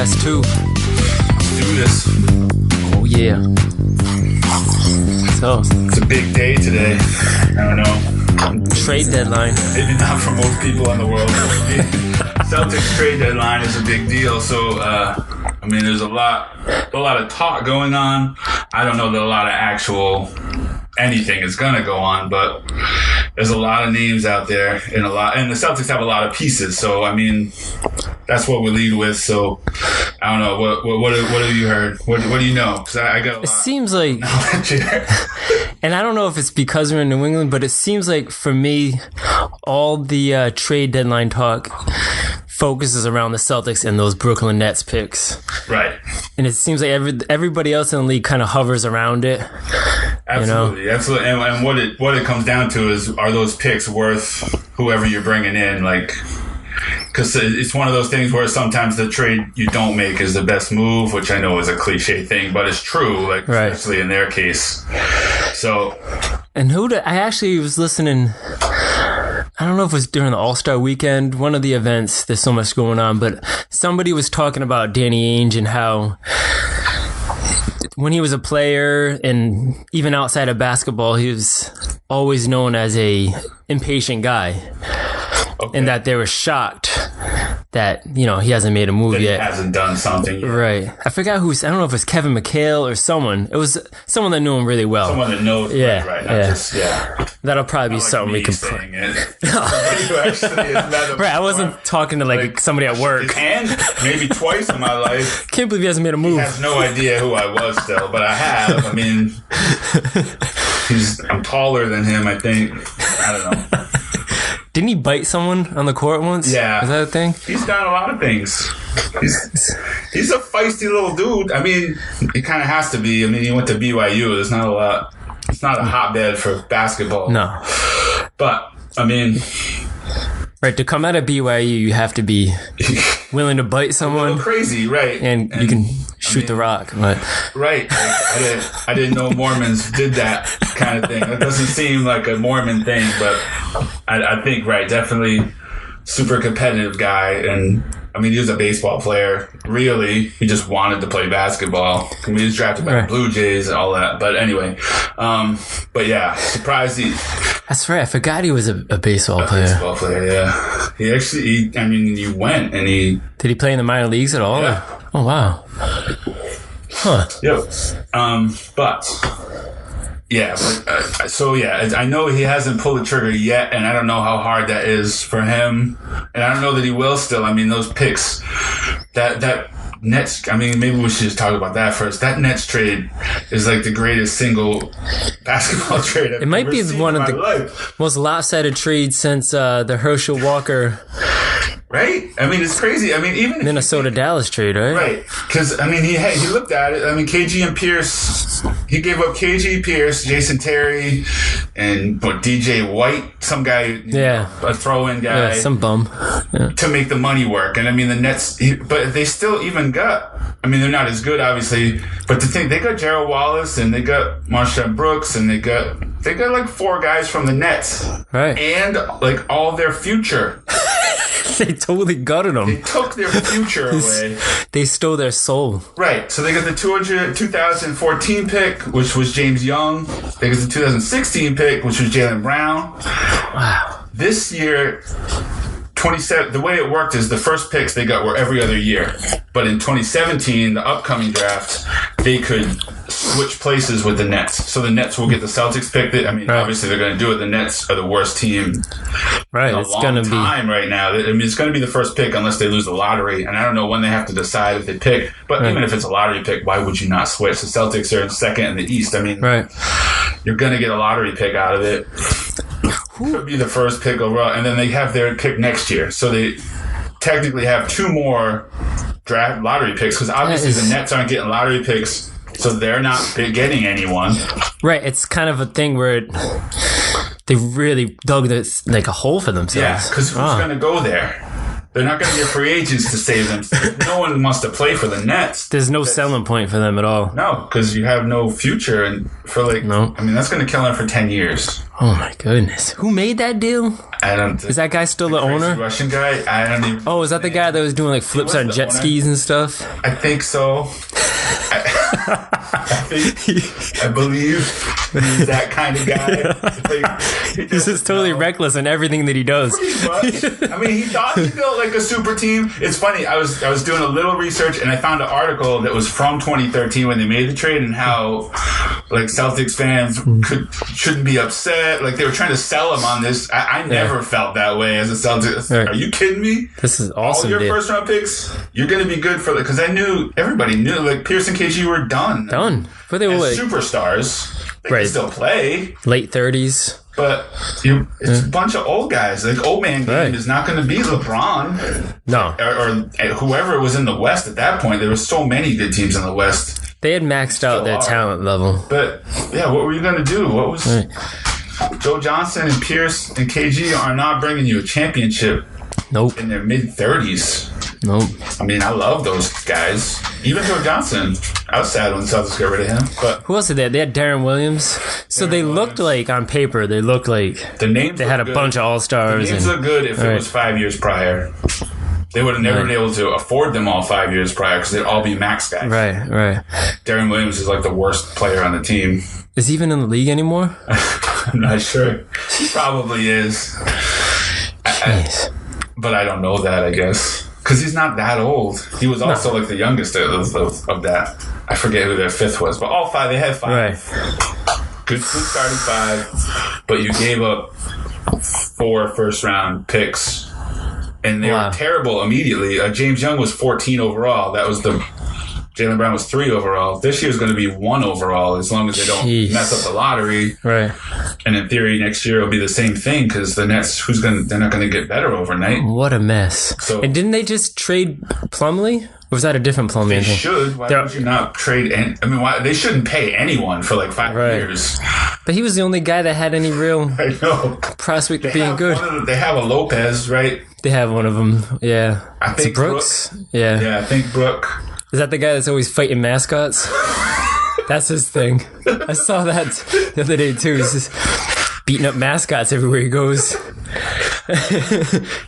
podcast too. Let's do this. Oh yeah. So It's a big day today. I don't know. trade deadline. Maybe not for most people in the world. Celtics trade deadline is a big deal. So, I mean, there's a lot of talk going on. I don't know that a lot of actual anything is going to go on, but there's a lot of names out there and the Celtics have a lot of pieces. So, I mean, that's what we lead with. So, I don't know. What have you heard? What do you know? Because I got a lot. It seems like, and I don't know if it's because we're in New England, but it seems like for me, all the trade deadline talk focuses around the Celtics and those Brooklyn Nets picks. Right. And it seems like everybody else in the league kind of hovers around it. Absolutely, you know? Absolutely. And what it comes down to is, are those picks worth whoever you're bringing in? Like, because it's one of those things where sometimes the trade you don't make is the best move, which I know is a cliche thing, but it's true. Like, right. Especially in their case. So, and I actually was listening. I don't know if it was during the All-Star weekend, one of the events. There's so much going on, but somebody was talking about Danny Ainge and how when he was a player and even outside of basketball, he was always known as a impatient guy. Okay. And that they were shocked that, he hasn't made a move that yet. He hasn't done something yet. Right. I forgot I don't know if it was Kevin McHale or someone. It was someone that knew him really well. Someone that knows. Yeah. Right. That'll probably be something we can put. Right. I wasn't talking to like somebody at work. And maybe twice in my life. Can't believe he hasn't made a move. He has no idea who I was still, but I have. I mean, I'm taller than him, I think. I don't know. Didn't he bite someone on the court once? Yeah. Is that a thing? He's done a lot of things. He's a feisty little dude. I mean, he kind of has to be. I mean, he went to BYU. There's not a lot. It's not a hotbed for basketball. No. But, I mean... Right, to come out of BYU, you have to be willing to bite someone. A little crazy, right. And you can shoot the rock. But. Right. I didn't know Mormons did that kind of thing. That doesn't seem like a Mormon thing, but I think, right, definitely super competitive guy. And, I mean, he was a baseball player. Really, he just wanted to play basketball. I mean, he was drafted by the Blue Jays and all that. But anyway, but yeah, surprised he... That's right. I forgot he was a baseball player. Baseball player, yeah. He actually, he went and he... Did he play in the minor leagues at all? Yeah. Oh, wow. Huh. Yep. But... Yeah, so yeah, I know he hasn't pulled the trigger yet, and I don't know how hard that is for him, and I don't know that he will still. I mean, those picks, that Nets, I mean, maybe we should just talk about that first. That Nets trade is like the greatest single basketball trade I've It might ever be seen one in of my the life. most lopsided trades since the Herschel Walker... Right? I mean, it's crazy. I mean, even... Minnesota-Dallas trade, right? Right. Because, I mean, he looked at it. I mean, KG and Pierce... He gave up KG, Pierce, Jason Terry, and DJ White, some guy, a throw-in guy. Yeah, some bum. Yeah. To make the money work. And, I mean, the Nets... But they still even got... I mean, they're not as good, obviously. But the thing, they got Gerald Wallace, and they got Marshawn Brooks, and they got like 4 guys from the Nets. Right. And, like, all their future... They totally gutted them. They took their future away. They stole their soul. Right. So they got the 2014 pick, which was James Young. They got the 2016 pick, which was Jaylen Brown. Wow. This year, 27. The way it worked is the first picks they got were every other year. But in 2017, the upcoming draft, they could switch places with the Nets. So the Nets will get the Celtics pick. I mean, obviously they're going to do it. The Nets are the worst team in a long time right now. I mean, it's going to be the first pick unless they lose the lottery. And I don't know when they have to decide if they pick. But even if it's a lottery pick, why would you not switch? The Celtics are in second in the East. I mean, you're going to get a lottery pick out of it. Could be the first pick overall. And then they have their pick next year. So they technically have 2 more draft lottery picks because obviously the Nets aren't getting lottery picks. So they're not getting anyone. Right. It's kind of a thing where they really dug this like a hole for themselves. Yeah, because who's going to go there? They're not going to get free agents to save them. No one wants to play for the Nets. There's no selling point for them at all. No, because you have no future. And for no. I mean, that's going to kill them for 10 years. Oh, my goodness. Who made that deal? I don't. Is that guy still the owner? Russian guy? I don't even. Oh, is that the guy that was doing like flips on jet skis and stuff? I think so. I believe he's that kind of guy. He's just totally reckless in everything that he does. Pretty much. I mean, he thought he built like a super team. It's funny. I was doing a little research and I found an article that was from 2013 when they made the trade and how like Celtics fans shouldn't be upset. Like they were trying to sell him on this. I never felt that way as a Celtics. Right. Are you kidding me? This is awesome. All your first round picks, you're going to be good for because everybody knew like Pierce and KG were done. But they were like superstars. They can still play. Late 30s. But it's a bunch of old guys. Like old man game is not going to be LeBron. No. Or whoever was in the West at that point. There were so many good teams in the West. They had maxed out their talent level. But yeah, what were you going to do? What was Joe Johnson and Pierce and KG are not bringing you a championship. Nope. In their mid 30s. Nope. I mean, I love those guys. Even Joe Johnson. I was sad when the Celtics got rid of him. But who else did they have? They had Darren Williams. So they looked like, on paper, they looked like the names they had a bunch of all-stars. The names look good if it was 5 years prior. They would have never been able to afford them all 5 years prior because they'd all be max guys. Right. Darren Williams is like the worst player on the team. Is he even in the league anymore? I'm not sure. He probably is. But I don't know that, I guess. Because he's not that old. He was also like the youngest of that. I forget who their fifth was. But all five, they had five. Right. Good starting five. But you gave up 4 first-round picks. And they were terrible immediately. James Young was 14 overall. That was Jaylen Brown was 3 overall. This year's going to be 1 overall as long as they don't mess up the lottery. Right. And in theory, next year it'll be the same thing because the Nets, they're not going to get better overnight. What a mess. And didn't they just trade Plumlee? Or was that a different Plumlee? They should. Why would you not trade? They shouldn't pay anyone for like 5 years. But he was the only guy that had any real prospect of being good. They have a Lopez, right? They have one of them. Yeah. I think Brooks. Yeah, I think Brooke. Is that the guy that's always fighting mascots? That's his thing. I saw that the other day too. He's just beating up mascots everywhere he goes.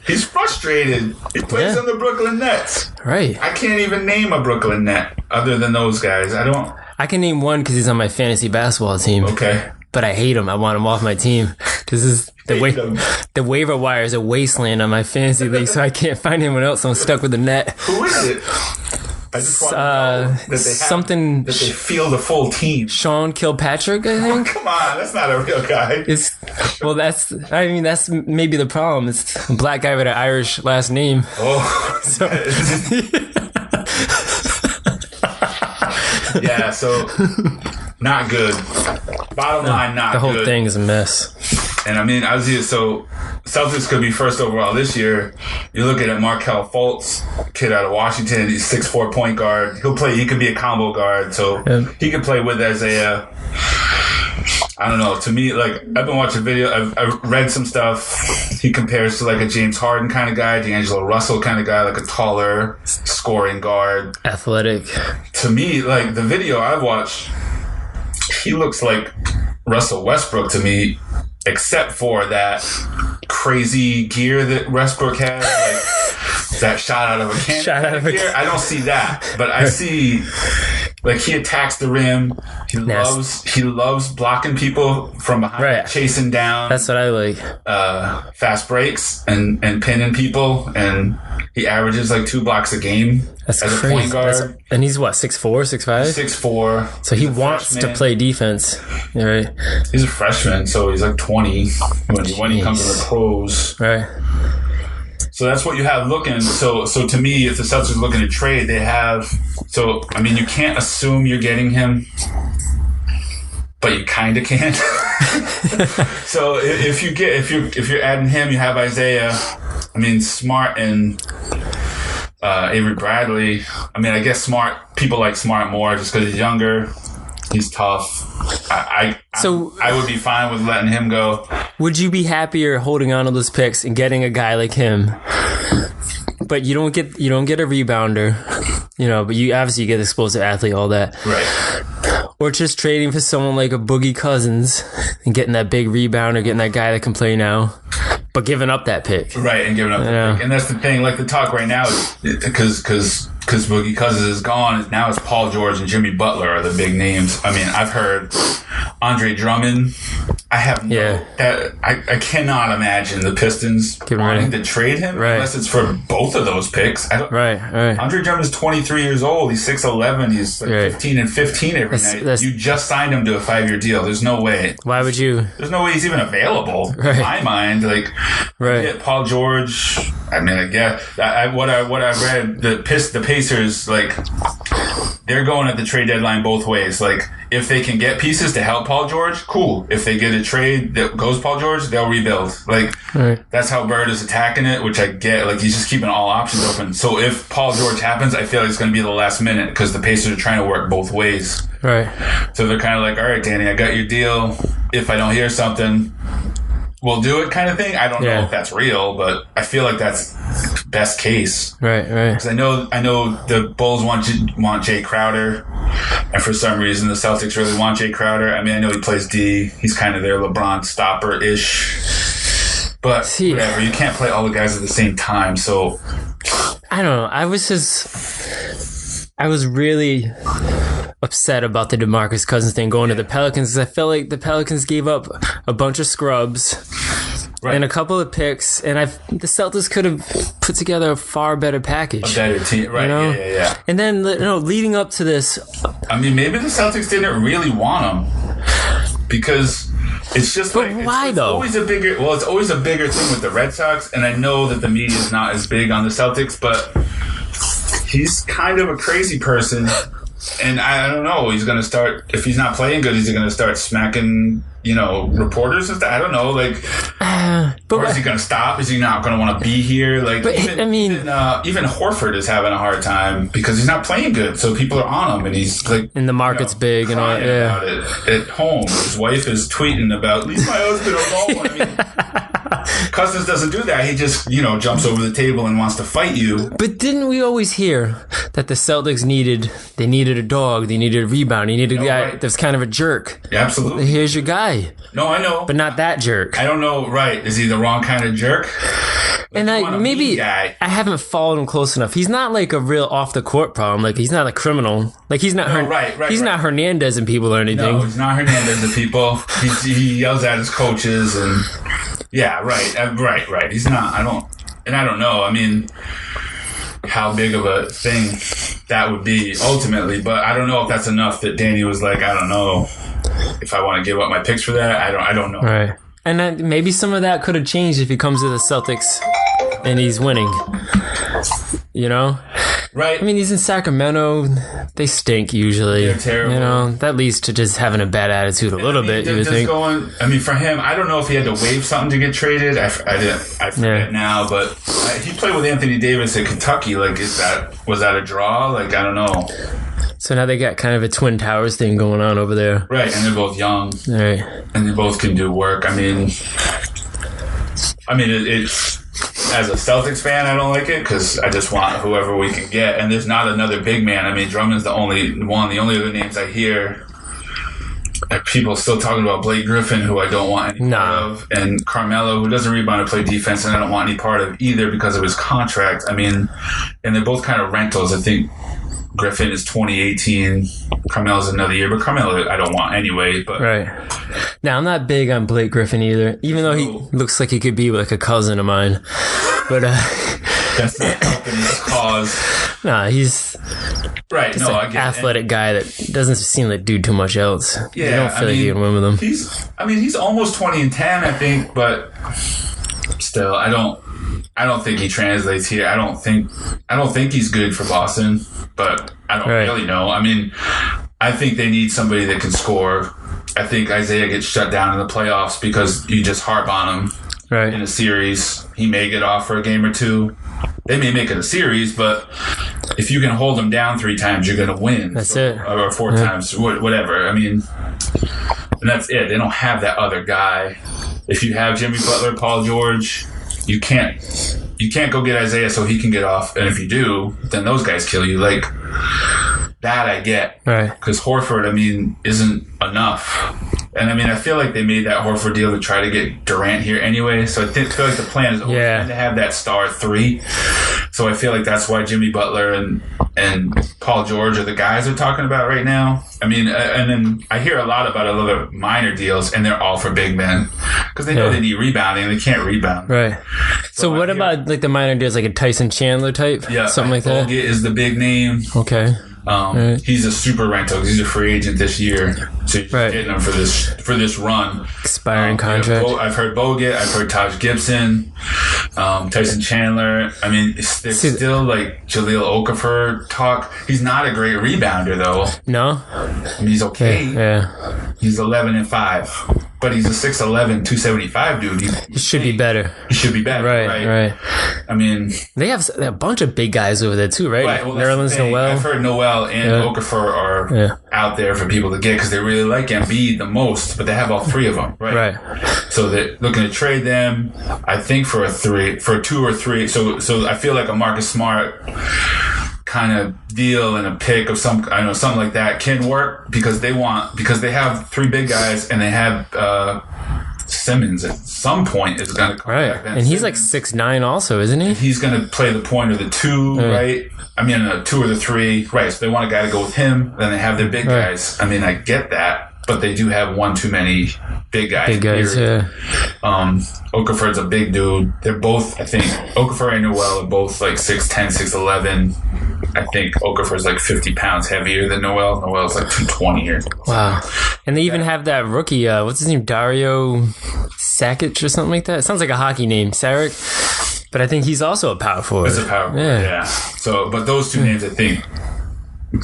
He's frustrated. He plays on the Brooklyn Nets. Right. I can't even name a Brooklyn Net other than those guys. I can name one because he's on my fantasy basketball team. Okay. But I hate him. I want him off my team. This is the waiver wire is a wasteland on my fantasy league, so I can't find anyone else. So I'm stuck with the Net. Who is it? I just want to know that they feel the full team. Sean Kilpatrick, I think. Come on, that's not a real guy. That's maybe the problem. It's a black guy with an Irish last name. Oh, so yeah, so not good. Bottom line, not good. The whole thing is a mess. And I mean, so Celtics could be first overall this year. You're looking at Markelle Fultz, kid out of Washington. He's 6'4" point guard. He could be a combo guard, so he could play with Isaiah. I don't know. To me, like, I've been watching video. I've read some stuff. He compares to like a James Harden kind of guy, D'Angelo Russell kind of guy, like a taller scoring guard, athletic. To me, like the video I've watched, he looks like Russell Westbrook to me. Except for that crazy gear that Westbrook has, like that shot out of a cannon gear. I don't see that, but I see like he attacks the rim. He loves blocking people from behind, chasing down. That's what I like. Fast breaks and pinning people, and he averages like 2 blocks a game. That's as crazy. A point guard. And he's what, 6'4", 6'5"? 6'4". So he wants to play defense. Yeah, right. He's a freshman, so he's like 20 when he comes to the pros. Right. So that's what you have looking. So to me, if the Celtics are looking to trade, they have. So I mean, you can't assume you're getting him, but you kind of can. So if you're adding him, you have Isaiah. I mean, Smart and Avery Bradley. I mean, I guess people like Smart more just because he's younger. He's tough. I would be fine with letting him go. Would you be happier holding on to those picks and getting a guy like him? but you don't get a rebounder, but you obviously get explosive athlete, all that. Right. Or just trading for someone like a Boogie Cousins and getting that big rebounder, getting that guy that can play now, but giving up that pick. Right, and giving up that pick. And that's the thing, like the talk right now is because Boogie Cousins is gone, now it's Paul George and Jimmy Butler are the big names. I mean, I've heard Andre Drummond. I have I cannot imagine the Pistons wanting to trade him unless it's for both of those picks. Right. Andre Drummond is 23 years old. He's 6'11". He's like 15 and 15 every night. You just signed him to a 5-year deal. There's no way. Why would you? There's no way he's even available in my mind. Like, get Paul George. I mean, I guess what I read, the Pacers, like, they're going at the trade deadline both ways. Like, if they can get pieces to help Paul George, cool. If they get a trade that goes Paul George, they'll rebuild. Like, that's how Bird is attacking it, which I get. Like, he's just keeping all options open. So if Paul George happens, I feel like it's going to be the last minute because the Pacers are trying to work both ways. Right. So they're kind of like, all right, Danny, I got your deal. If I don't hear something, we'll do it, kind of thing. I don't know if that's real, but I feel like that's best case. Right. Because I know the Bulls want Jay Crowder, and for some reason the Celtics really want Jay Crowder. I mean, I know he plays D. He's kind of their LeBron stopper-ish. But whatever, you can't play all the guys at the same time, so... I don't know. I was really upset about the DeMarcus Cousins thing going to the Pelicans because I felt like the Pelicans gave up a bunch of scrubs and a couple of picks, and the Celtics could have put together a far better package. A better team, right? Yeah. And then, leading up to this, I mean, maybe the Celtics didn't really want him because it's just why though? It's always a bigger thing with the Red Sox, and I know that the media is not as big on the Celtics, but he's kind of a crazy person. And I don't know, he's going to start, if he's not playing good, he's going to start smacking, reporters and stuff. I don't know, or is he going to stop? Is he not going to want to be here? Even Horford is having a hard time because he's not playing good. So people are on him and he's like, and the market's big and all about it at home. His wife is tweeting about, leave my husband alone. I mean, Cousins doesn't do that. He just, jumps over the table and wants to fight you. But didn't we always hear that the Celtics needed a dog, they needed a rebound, they needed a guy that's kind of a jerk? Yeah, absolutely. Here's your guy. No, I know. But not that jerk. I don't know, right. Is he the wrong kind of jerk? And I haven't followed him close enough. He's not like a real off the court problem. Like, he's not a criminal. Like, he's not not Hernandez and people or anything. No, he's not Hernandez and people. He yells at his coaches and right. He's not. I don't know. I mean, how big of a thing that would be ultimately, but I don't know if that's enough that Danny was like, I don't know if I want to give up my picks for that. I don't know. Right. And then maybe some of that could have changed if he comes to the Celtics and he's winning. Right. I mean, he's in Sacramento. They stink usually. They're terrible. That leads to just having a bad attitude a little bit, you would think. For him, I don't know if he had to waive something to get traded. I forget now, but he played with Anthony Davis at Kentucky. Like, was that a draw? Like, I don't know. So now they got kind of a Twin Towers thing going on over there. Right, and they're both young. Right. And they both can do work. I mean, it's... As a Celtics fan, I don't like it because I just want whoever we can get. And there's not another big man. I mean, Drummond's the only one. The only other names I hear are people still talking about Blake Griffin, who I don't want any part of, and Carmelo, who doesn't rebound or play defense, and I don't want any part of either because of his contract. I mean, and they're both kind of rentals. I think Griffin is 2018. Carmelo's another year, but Carmelo I don't want anyway. But right. Now, I'm not big on Blake Griffin either, even though he looks like he could be like a cousin of mine. But that's not helping his cause. Nah, he's right. No, I get athletic guy that doesn't seem to do too much else. Yeah, I don't feel like you can win with him. He's almost 20-10, I think, but still, I don't think he translates here. I don't think he's good for Boston, but I don't really know. I mean, I think they need somebody that can score. I think Isaiah gets shut down in the playoffs because you just harp on him in a series. He may get off for a game or two. They may make it a series, but if you can hold him down 3 times, you're going to win. That's it. Or 4 times, whatever. I mean, and that's it. They don't have that other guy. If you have Jimmy Butler, Paul George, you can't you can't go get Isaiah so he can get off. And if you do, then those guys kill you. Like, that I get. Right. Because Horford, I mean, isn't enough. And I mean, I feel like they made that Horford deal to try to get Durant here anyway. So I feel like the plan is always to have that star 3. So I feel like that's why Jimmy Butler and Paul George are the guys they're talking about right now. I mean, and then I hear a lot about other minor deals, and they're all for big men because they know they need rebounding and they can't rebound. Right. So what about like the minor deals, like a Tyson Chandler type? Yeah, something like that. Bogut is the big name. Okay. He's a super rental because he's a free agent this year, so you're getting him for this run. Expiring contract. I've heard Bogut, I've heard Taj Gibson, Tyson Chandler. I mean, there's still like Jahlil Okafor talk. He's not a great rebounder though. No, I mean, he's okay. Yeah. He's 11-5. But he's a 6'11", 275 dude. He should be better. He should be better, right? I mean, they have a bunch of big guys over there too, right? Well, Nerlens Noel. I've heard Noel and Okafor are out there for people to get because they really like Embiid the most, but they have all 3 of them, right? So they're looking to trade them, I think, for a 2 or 3. So I feel like a Marcus Smart kind of deal and a pick of something like that can work because they have 3 big guys and they have Simmons at some point is going to come back. And he's like 6'9" also, isn't he? He's going to play the point or the 2, right? I mean, a 2 or the 3, right? So they want a guy to go with him. Then they have their big guys. I mean, I get that, but they do have one too many big guys. Big guys, Okafor's a big dude. They're both, I think, Okafor and Noel are both like 6'10", 6'11". I think Okafor's like 50 pounds heavier than Noel. Noel's like 220 here. Wow. And they even have that rookie, what's his name? Dario Saric or something like that? It sounds like a hockey name, Saric. But I think he's also a power forward. He's a power forward, yeah. So, but those 2 names, I think,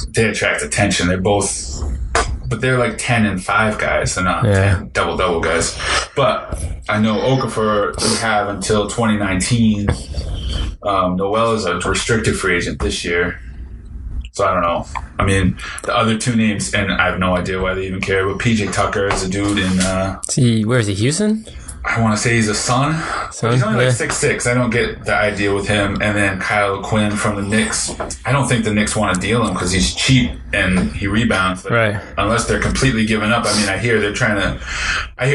they attract attention. They're both... But they're like 10 and 5 guys. They're not 10 double guys. But I know Okafor we have until 2019. Noel is a restricted free agent this year. So I don't know. I mean, the other 2 names, and I have no idea why they even care, but PJ Tucker is a dude in... where is he, Houston? I want to say he's a Sun. He's only like 6'6". I don't get the idea with him. And then Kyle Quinn from the Knicks. I don't think the Knicks want to deal him because he's cheap and he rebounds. Unless they're completely giving up. I mean, I hear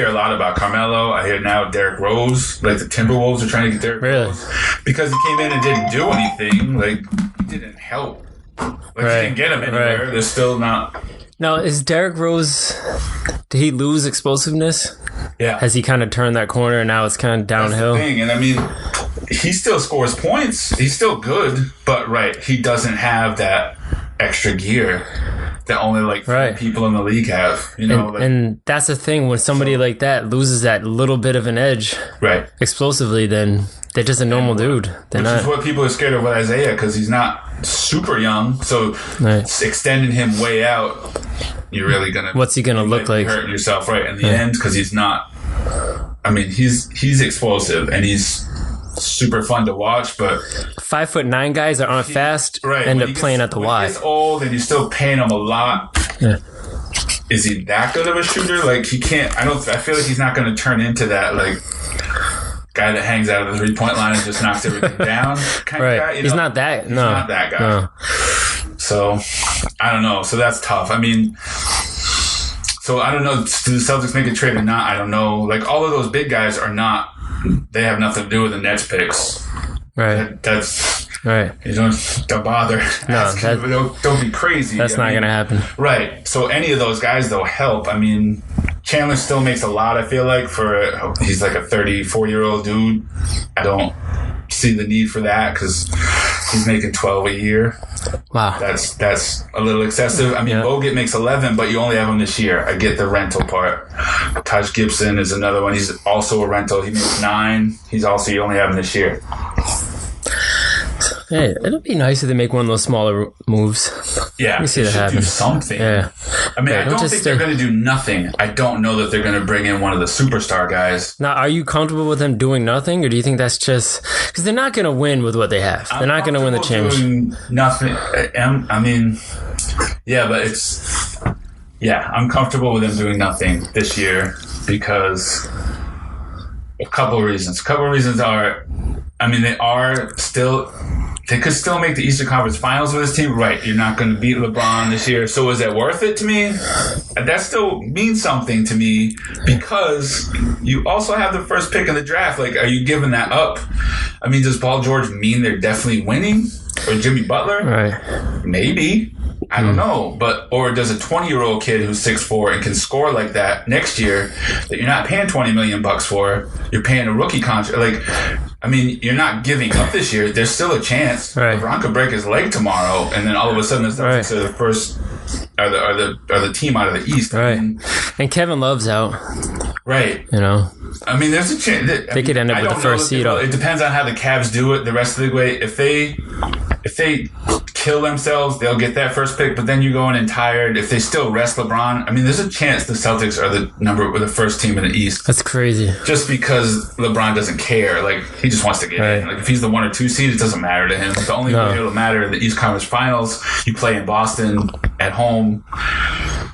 a lot about Carmelo. I hear now Derrick Rose. Like the Timberwolves are trying to get Derrick Rose. Because he came in and didn't do anything. Like, he didn't help. Like, he didn't get him anywhere. They're still not... Now, is Derrick Rose... Did he lose explosiveness? Yeah. Has he kind of turned that corner and now it's kind of downhill? That's the thing. And I mean, he still scores points. He's still good. But, he doesn't have that extra gear that only like 3 people in the league have. You know, and that's the thing. When somebody like that loses that little bit of an edge explosively, then they're just a normal dude. Which is what people are scared of with Isaiah because he's not super young. So extending him way out, you're really going to... What's he going to look like? Hurting yourself in the end because he's not... I mean, he's explosive and he's super fun to watch, but 5'9" guys that aren't fast end up playing at the Y. When he gets old and you're still paying him a lot. Is he that good of a shooter? Like he can't. I feel like he's not going to turn into that like guy that hangs out of the 3-point line and just knocks everything down kind of guy. He's not that. He's not that guy. No. So I don't know. So that's tough. I mean. So I don't know. Do the Celtics make a trade or not? I don't know. Like all of those big guys are not. They have nothing to do with the Nets picks. That's right. You don't bother. No, don't be crazy. That's not going to happen. Right. So any of those guys though help. I mean, Chandler still makes a lot. I feel like he's like a 34-year-old dude. I don't see the need for that because he's making 12 a year. Wow, that's a little excessive. I mean, Bogut makes 11, but you only have him this year. I get the rental part. Taj Gibson is another one. He's also a rental. He makes 9. You only have him this year. Hey, it'll be nice if they make one of those smaller moves. Yeah, we see that happen. Do something. Yeah, I mean, I don't think they're going to do nothing. I don't know that they're going to bring in one of the superstar guys. Now, are you comfortable with them doing nothing, or do you think that's just because they're not going to win with what they have? They're not going to win the championship. Nothing. I mean, yeah, but it's I'm comfortable with them doing nothing this year because a couple of reasons. A couple of reasons are. I mean, they could still make the Eastern Conference Finals with this team. Right, you're not going to beat LeBron this year. So is that worth it to me? That still means something to me because you also have the first pick in the draft. Like, are you giving that up? I mean, does Paul George mean they're definitely winning? Or Jimmy Butler? Right. Maybe. I don't know. Or does a 20-year-old kid who's 6'4" and can score like that next year that you're not paying $20 million for, you're paying a rookie contract. Like, I mean, you're not giving up this year. There's still a chance. Right. LeBron could break his leg tomorrow, and then all of a sudden the Celtics are the first are the team out of the East. Right. I mean, and Kevin Love's out. Right. You know. I mean, there's a chance. They could end up with the first seed. It depends on how the Cavs do it the rest of the way. If they kill themselves, they'll get that first pick, but then you're going in tired. If they still rest LeBron, I mean, there's a chance the Celtics are the first team in the East. That's crazy. Just because LeBron doesn't care. Like, he just wants to get in. Like, if he's the 1 or 2 seed, it doesn't matter to him. The only way it'll matter in the East Conference Finals, you play in Boston at home.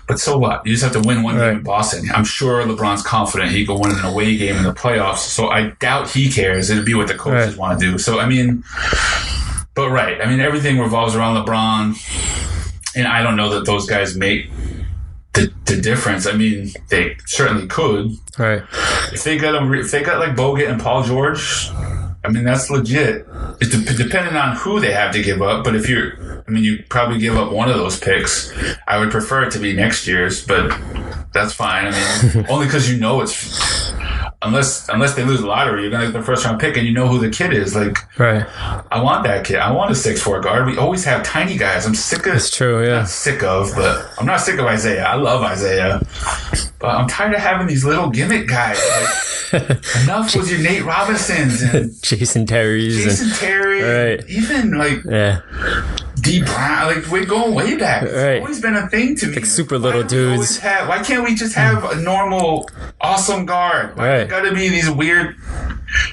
But so what? You just have to win one game in Boston. I'm sure LeBron's confident he can win an away game in the playoffs, so I doubt he cares. It'd be what the coaches want to do. So, I mean... But I mean, everything revolves around LeBron, and I don't know that those guys make the difference. I mean, they certainly could. Right. If they got like Bogut and Paul George, I mean, that's legit. It's depending on who they have to give up. But you probably give up one of those picks. I would prefer it to be next year's, but that's fine. I mean, only because it's. Unless they lose the lottery, you're going to get the first round pick and you know who the kid is. Like, I want that kid. I want a 6'4" guard. We always have tiny guys. I'm sick of. It's true, yeah. Not sick of, but I'm not sick of Isaiah. I love Isaiah. But I'm tired of having these little gimmick guys. Like, enough with your Nate Robinsons and Jason Terry. Right. Even like D. Brown. Like, we're going way back. It's always been a thing to me. Like super little dudes. Why can't we just have a normal, awesome guard? Why gotta be these weird,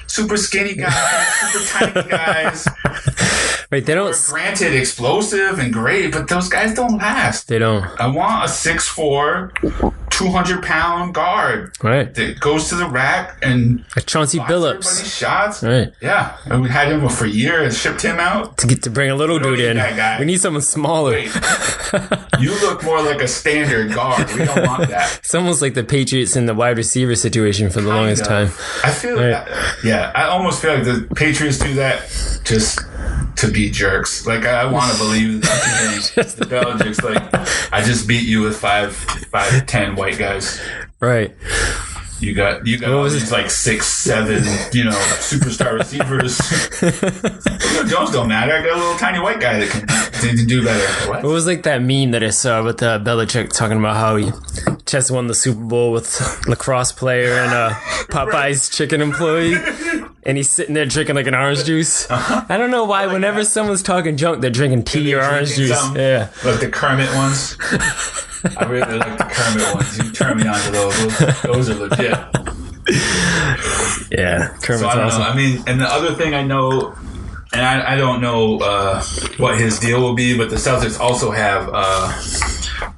super skinny guys, super tiny guys? Right, they don't. Granted, explosive and great, but those guys don't last. They don't. I want a 6'4", 200-pound guard. Right. That goes to the rack and a Chauncey Billups. Shots. Right. Yeah. And we had him for a year and shipped him out. To bring a little dude in. We need someone smaller. Wait. You look more like a standard guard. We don't want that. It's almost like the Patriots in the wide receiver situation for the longest time. I feel like I almost feel like the Patriots do that just to be jerks. Like, I want to believe that the Belichick's like, I just beat you with 5'10" white guys. Right. You got all these like 6'7", superstar receivers. Jones don't matter. I got a little tiny white guy that can do better. What? It was like that meme that I saw with Belichick talking about how he just won the Super Bowl with a lacrosse player and a Popeye's chicken employee. And he's sitting there drinking like an orange juice. I don't know why whenever someone's talking junk, they're drinking tea or orange juice. Yeah. Like the Kermit ones. I really like the Kermit ones. You turn me on to those. Those are legit. Yeah, Kermit's so I don't awesome. know. I mean, and the other thing I know, and I don't know what his deal will be, but the Celtics also have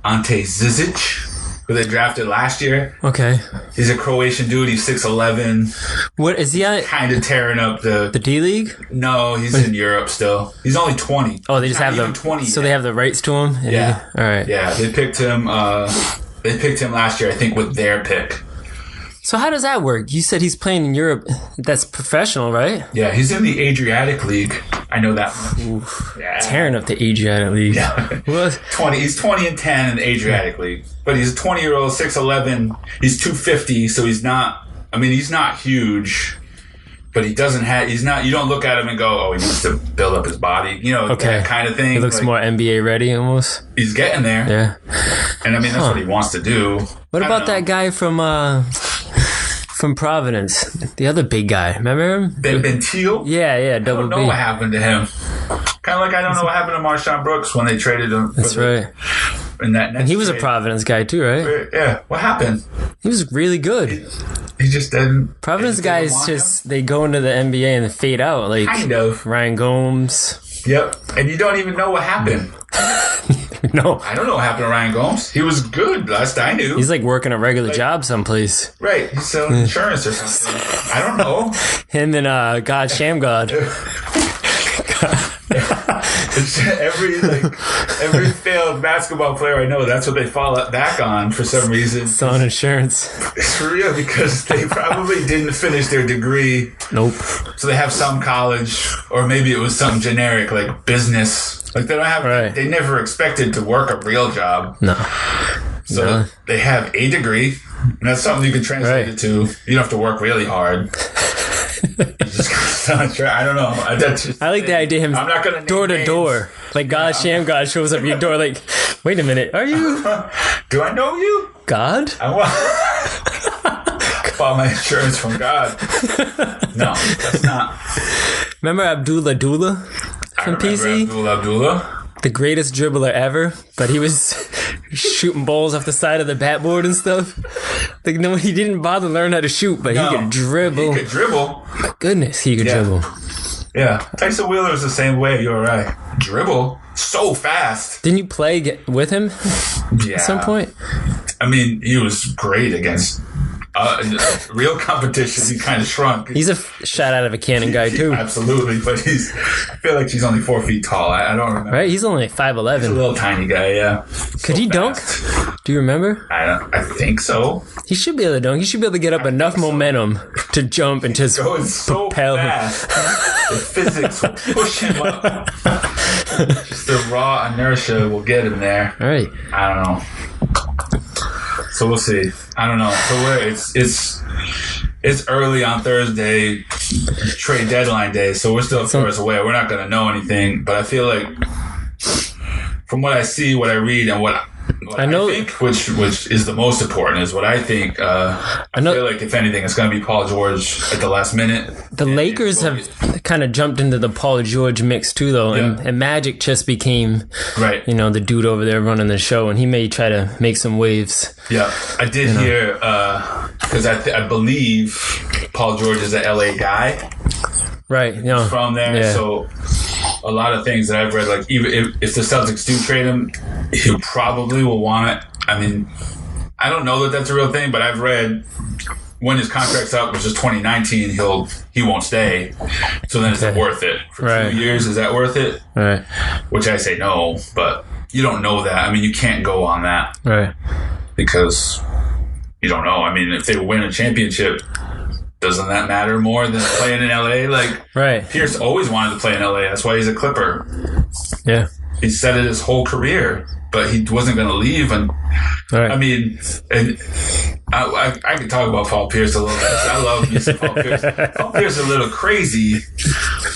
Ante Zizic, who they drafted last year. Okay. He's a Croatian dude. He's 6'11". What is he at? Kind of tearing up the D-League? No, he's in Europe still. He's only 20. Oh, they just have the 20 so they have the rights to him? Yeah. All right. Yeah, they picked him last year, I think, with their pick. So how does that work? You said he's playing in Europe. That's professional, right? Yeah, he's in the Adriatic League. I know that much. Tearing up the Adriatic League. Yeah. What? 20. He's 20 and 10 in the Adriatic League. But he's a 20-year-old, 6'11". He's 250, so he's not huge. But he doesn't have, you don't look at him and go, oh, he needs to build up his body. That kind of thing. He looks more NBA ready almost. He's getting there. Yeah. And I mean, that's what he wants to do. What about that guy from Providence? The other big guy. Remember him? Ben Teal? Yeah, double B. I don't know what happened to him. Kind of like I don't know what happened to Marshawn Brooks when they traded him. That's right. And he was a Providence guy too, right? Yeah. What happened? He was really good. He just didn't. Providence guys they go into the NBA and they fade out, like kind of Ryan Gomes. Yep, and you don't even know what happened. No. I don't know what happened to Ryan Gomes. He was good last I knew. He's like working a regular job someplace. Right. He's selling insurance or something. I don't know. Him and God Shamgod. every failed basketball player I know, that's what they fall back on for some reason. Selling insurance. It's for real, because they probably didn't finish their degree. Nope. So they have some college, or maybe it was something generic like business. Like they don't have. Right. They never expected to work a real job. No. So they have a degree, and that's something you can translate it to. You don't have to work really hard. I don't know. I like the idea of him I'm not gonna door to door. Like God Shamgod shows up at your door like, wait a minute, are you? Do I know you? God? I want bought my insurance from God. No, that's not. Remember Abdullah Dula from PC? Abdullah. The greatest dribbler ever, but he was shooting balls off the side of the backboard and stuff. Like, no, he didn't bother to learn how to shoot, but he could dribble. He could dribble. My goodness, he could dribble. Yeah. Tyson Wheeler was the same way. You're right. Dribble so fast. Didn't you play with him at some point? I mean, he was great against real competition. He kind of shrunk. He's a shot out of a cannon guy, too. Absolutely, but I feel like he's only 4 feet tall. I don't remember. Right? He's only 5'11". He's a little tiny guy, yeah. Could he dunk? Do you remember? I think so. He should be able to dunk. He should be able to get up enough momentum to jump and just going so propel fast. The physics will push him up. Just the raw inertia will get him there. All right. I don't know. So we'll see. I don't know. So it's early on Thursday, trade deadline day. So we're still 4 hours away. We're not going to know anything. But I feel like from what I see, what I read, and what I think, which is the most important, is what I think. I feel like if anything, it's going to be Paul George at the last minute. The Lakers have kind of jumped into the Paul George mix too, though, and Magic just became, the dude over there running the show, and he may try to make some waves. Yeah, I did hear because I believe Paul George is an LA guy, right? From there, so. A lot of things that I've read, like even if the Celtics do trade him, he probably will want it. I mean, I don't know that that's a real thing, but I've read when his contract's up, which is 2019, he won't stay. So then it's worth it for 2 years. Is that worth it? Right. Which I say no, but you don't know that. I mean, you can't go on that, right? Because you don't know. I mean, if they win a championship, doesn't that matter more than playing in LA? Like, Pierce always wanted to play in LA. That's why he's a Clipper. Yeah. He said it his whole career, but he wasn't going to leave. And I mean, and I could talk about Paul Pierce a little bit. I love me some Paul Pierce. Paul Pierce is a little crazy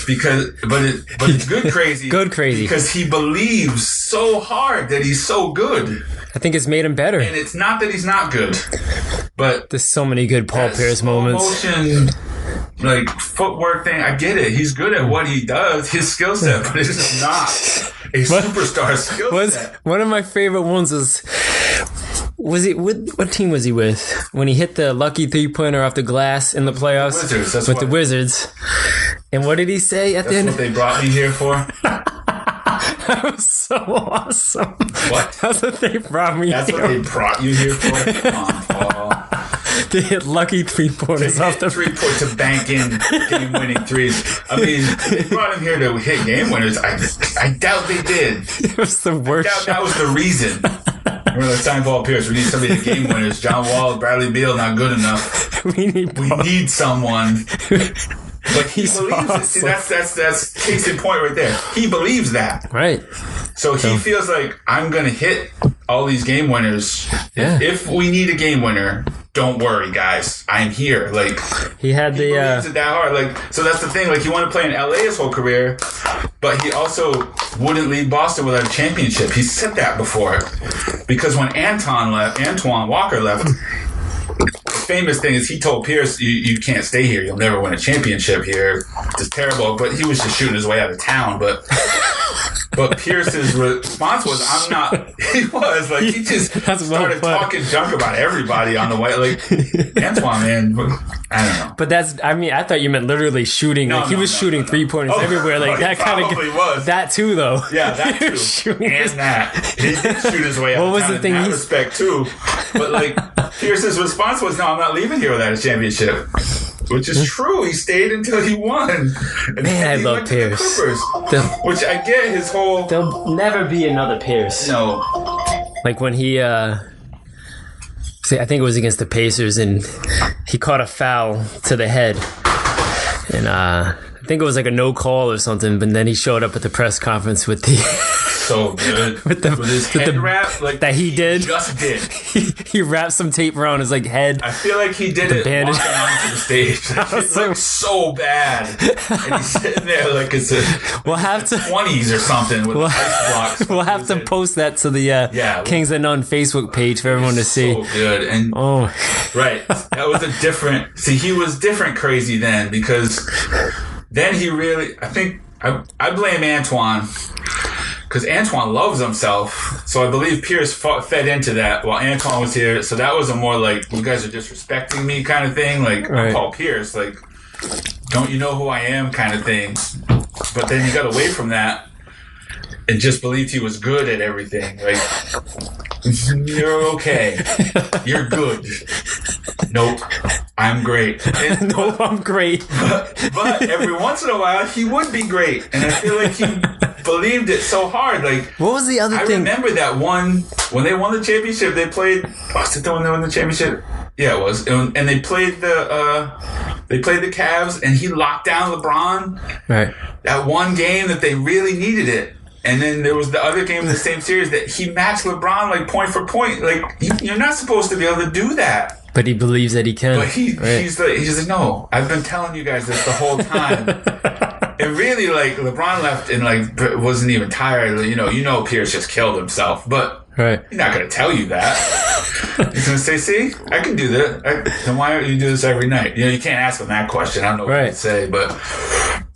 but it's good crazy. Good crazy. Because he believes so hard that he's so good. I think it's made him better. And it's not that he's not good, but there's so many good Paul Pierce moments. Motion, like footwork thing, I get it. He's good at what he does, his skill set, but it's not a superstar skill set. One of my favorite ones was it with what team was he with when he hit the lucky 3-pointer off the glass in the playoffs? Wizards, the Wizards. And what did he say at the end? That's what they brought me here for. That was so awesome. What? That's what they brought me That's here. what they brought you here for? Come on, Paul. They hit lucky 3-pointers off the 3-point to bank in game-winning threes. I mean, they brought him here to hit game winners. I doubt they did. It was the worst. I doubt that was the reason. We're going to sign Paul Pierce. We need somebody to game winners. John Wall, Bradley Beal, not good enough. We need someone. But he believes awesome. It. See, that's case in point right there. He believes that. Right. So he feels like, I'm going to hit all these game winners. Yeah. If we need a game winner, don't worry, guys. I'm here. Like, he believes it that hard. Like, so that's the thing. Like, he wanted to play in LA his whole career, but he also wouldn't leave Boston without a championship. He said that before. Because when Antoine Walker left, the famous thing is he told Pierce, you can't stay here. You'll never win a championship here. It's terrible. But he was just shooting his way out of town. But But Pierce's response was, "I'm not." He was like, he just started talking junk about everybody on the way. Like Antoine, man, I don't know. But I thought you meant literally shooting. He was shooting 3-pointers everywhere. Like that kind of was that too, though. Yeah, that too, and that he did shoot his way out. What was the thing? In that respect too, but like Pierce's response was, "No, I'm not leaving here without a championship." Which is true. He stayed until he won. And man, I love Pierce. Which I get his whole... There'll never be another Pierce. No. Like when he... I think it was against the Pacers, and he caught a foul to the head. And I think it was like a no call or something, but then he showed up at the press conference with the... So good. with his head wrap like that he did. Just did. He wrapped some tape around his like head. I feel like he did it walking onto the stage. It looks so bad. And he's sitting there like it's we'll have to 20s or something with ice blocks. We'll have to post that to the Kings and None Facebook page for everyone to see. So good. And right. That was a different he was different crazy then, because then he really I think I blame Antoine. Because Antoine loves himself, so I believe Pierce fed into that while Antoine was here. So that was a more like, you guys are disrespecting me kind of thing. Like, I'm Paul Pierce. Like, don't you know who I am kind of thing. But then he got away from that and just believed he was good at everything. Like, you're okay. You're good. Nope. I'm great. No, I'm great. But every once in a while, he would be great. And I feel like he believed it so hard. Like, what was the other thing? I remember that one, when they won the championship, they played, was it the one they won the championship? Yeah, it was. And they played the Cavs, and he locked down LeBron. Right. That one game that they really needed it. And then there was the other game in the same series that he matched LeBron like point for point. Like, you're not supposed to be able to do that. But he believes that he can. But he's like, no, I've been telling you guys this the whole time. And really, like, LeBron left and like wasn't even tired. You know, Pierce just killed himself. But he's not going to tell you that. He's going to say, see, I can do that. Then why don't you do this every night? You can't ask him that question. I don't know what to say,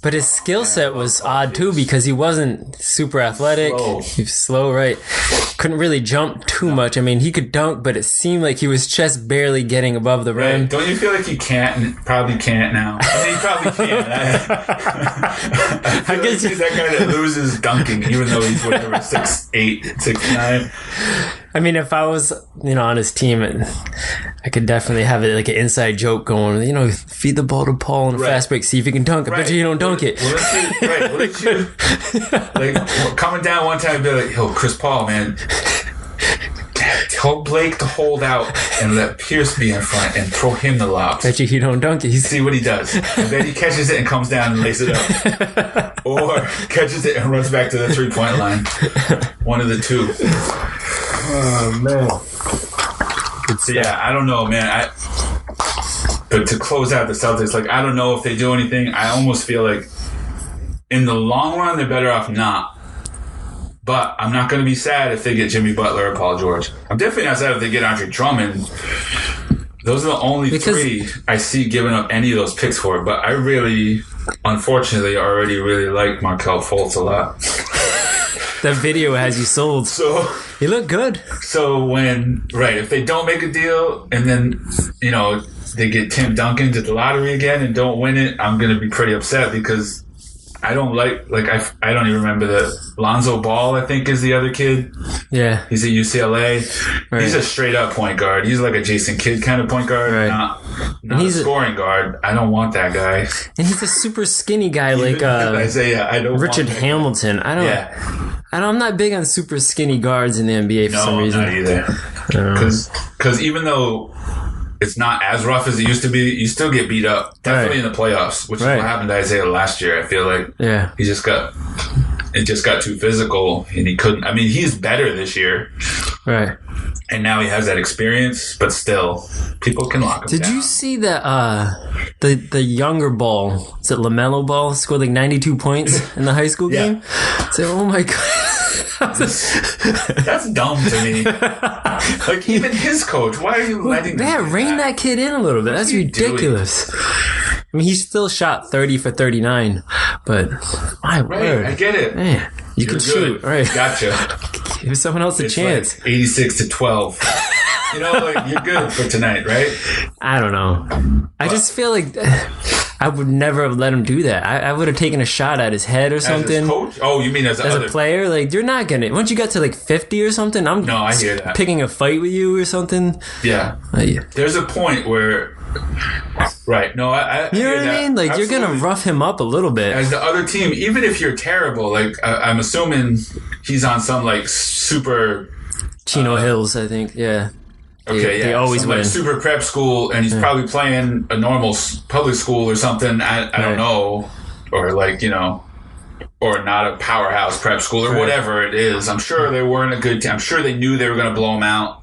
But his skill set was odd too, because he wasn't super athletic. He was slow, right? Couldn't really jump too much. I mean, he could dunk, but it seemed like he was just barely getting above the rim. Right. Don't you feel like he probably can't now? I mean, he probably can't. I guess he's that guy that loses dunking, even though he's whatever 6'8", 6'9". I mean, if I was, on his team, I could definitely have it like an inside joke going, feed the ball to Paul in a fast break, see if he can dunk. I bet you don't dunk it. Like, coming down one time and be like, yo, Chris Paul, man, tell Blake to hold out and let Pierce be in front and throw him the lobs. Bet you he don't dunk it. See what he does. I bet he catches it and comes down and lays it up. Or catches it and runs back to the 3-point line. One of the two. Oh, man. Yeah, I don't know, man. But to close out the Celtics, like, I don't know if they do anything. I almost feel like in the long run, they're better off not. But I'm not going to be sad if they get Jimmy Butler or Paul George. I'm definitely not sad if they get Andre Drummond. Those are the only three I see giving up any of those picks for. But I really, unfortunately, already really like Markelle Fultz a lot. That video has you sold. So he looked good. So if they don't make a deal and then, they get Tim Duncan to the lottery again and don't win it, I'm going to be pretty upset because I don't I don't even remember Lonzo Ball, I think, is the other kid. Yeah. He's at UCLA. Right. He's a straight up point guard. He's like a Jason Kidd kind of point guard. Right. Not a scoring guard. I don't want that guy. And he's a super skinny guy like Isaiah. I don't Richard want Hamilton. I don't. Yeah. I'm not big on super skinny guards in the NBA for some reason. No, not either. Because even though it's not as rough as it used to be, you still get beat up. Definitely in the playoffs, which is what happened to Isaiah last year. I feel like he just got too physical and he couldn't. I mean, he's better this year. Right. And now he has that experience, but still, people can lock him down. Did you see that the younger Ball, is it LaMelo Ball, scored like 92 points in the high school game? So, oh my God. That's dumb to me. Like, even his coach, why are you letting him rein that kid in a little bit. That's ridiculous. I mean, he still shot 30 for 39, but my word. I get it. Man. You can shoot, right? Gotcha. Give someone else a chance. Like 86-12. You know, like you're good for tonight, right? I don't know. I just feel like I would never have let him do that. I would have taken a shot at his head or something. As his coach? Oh, you mean as a player? Like, you're not gonna. Once you get to like 50 or something, I hear that. Picking a fight with you or something. Yeah. There's a point where. Right. No, I you know what I mean? Like, absolutely. You're going to rough him up a little bit. As the other team, even if you're terrible, like, I'm assuming he's on some, like, super... Chino Hills, I think. Yeah. Okay, They always win. Like, super prep school, and he's probably playing a normal public school or something. I don't know. Or, like, you know... Or not a powerhouse prep school or whatever it is. I'm sure they weren't a good team. I'm sure they knew they were going to blow him out.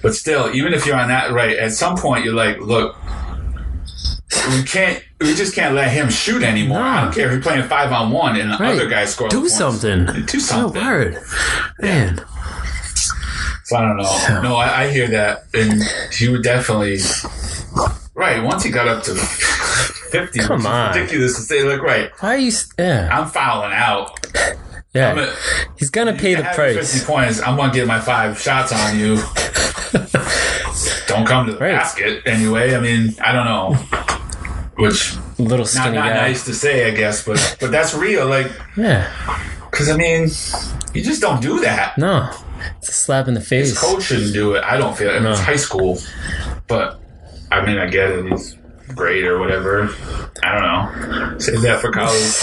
But still, even if you're on that right, at some point you're like, look, we just can't let him shoot anymore. No. I don't care if you're playing 5-on-1 and the other guy scores. Do something. Do something. No word. Man. So I don't know. No, I hear that. And he would definitely... Right, once he got up to 50, come on. Ridiculous to say, like, right. Why are you... Yeah. I'm fouling out. Yeah, he's gonna pay the price. 50 points. I'm gonna get my 5 shots on you. Don't come to the basket anyway. I mean, I don't know. Which little skinny not guy. Nice to say, I guess, but that's real. Like, yeah, because I mean, you just don't do that. No, it's a slap in the face. His coach shouldn't do it. I don't feel it. I mean, it's high school, but I mean, I get it. He's great or whatever. I don't know. Save that for college.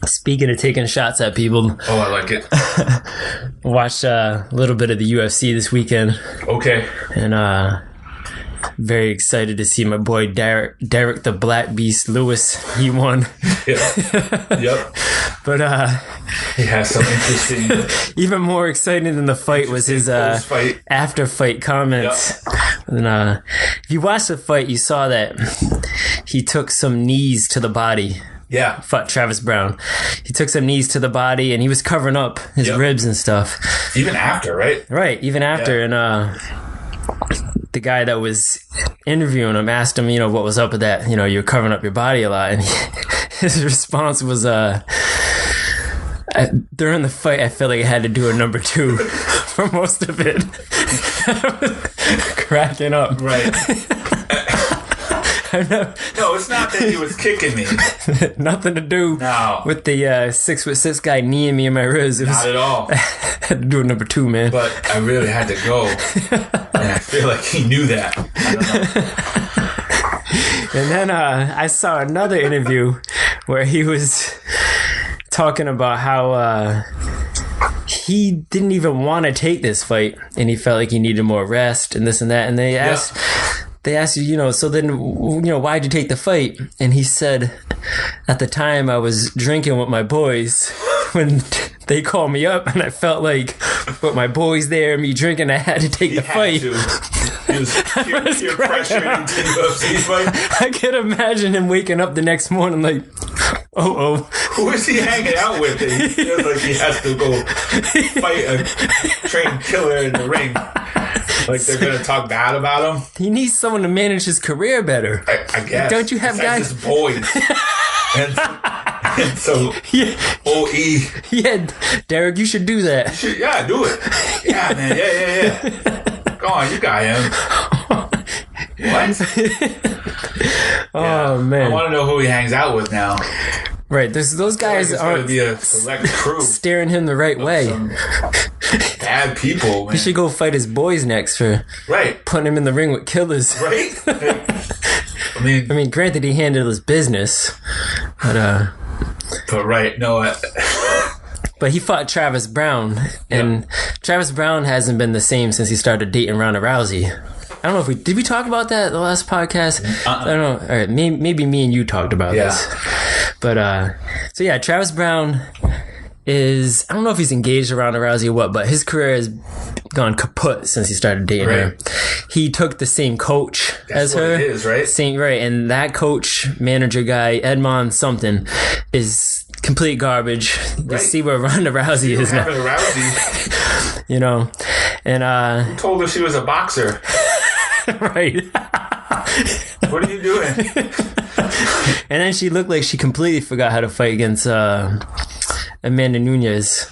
Speaking of taking shots at people. Oh, I like it. Watched a little bit of the UFC this weekend. Okay. And very excited to see my boy Derek the Black Beast Lewis. He won. Yep. But he has some interesting. Even more exciting than the fight was his after fight comments. Yep. And if you watched the fight, you saw that he took some knees to the body. Yeah. Fought Travis Brown. He took some knees to the body and he was covering up his ribs and stuff. Even after, right? Right, even after. Yeah. And the guy that was interviewing him asked him, what was up with that? You're covering up your body a lot. And his response was, during the fight, I felt like I had to do a number 2 for most of it. Cracking up. Right. No, it's not that he was kicking me. Nothing to do with the 6'6" guy kneeing me in my ribs. It was, not at all. I had to do a number 2, man. But I really had to go. And I feel like he knew that. I don't know. And then I saw another interview where he was talking about how he didn't even want to take this fight. And he felt like he needed more rest and this and that. And they asked... They asked you, so then, why'd you take the fight? And he said, at the time I was drinking with my boys when they called me up and I felt like with my boys there, me drinking, I had to take the fight. He was peer pressuring into the UFC fight. I could imagine him waking up the next morning like, Who is he hanging out with? He feels like he has to go fight a trained killer in the ring. Like they're going to talk bad about him? He needs someone to manage his career better. I guess. Don't you have guys? Just boys. and so, OE. Yeah, Derek, you should do that. Do it. Yeah, man. Yeah. Go on, you got him. What? Oh, man. I want to know who he hangs out with now. Right, those guys aren't be a select crew steering him the right way. Bad people, man. He should go fight his boys next for putting him in the ring with killers. Right? I mean, granted, he handled his business, but right, no. But he fought Travis Brown, and Travis Brown hasn't been the same since he started dating Ronda Rousey. I don't know if did we talk about that the last podcast? I don't know. All right, maybe me and you talked about this. But so yeah, Travis Brown is, I don't know if he's engaged to Ronda Rousey or what, but his career has gone kaput since he started dating her. He took the same coach as her. That's what it is, right? Same, right. And that coach, manager guy, Edmond something, is complete garbage. You see where Ronda Rousey is now. Rousey. And you told her she was a boxer. Right. What are you doing? And then she looked like she completely forgot how to fight against Amanda Nunes.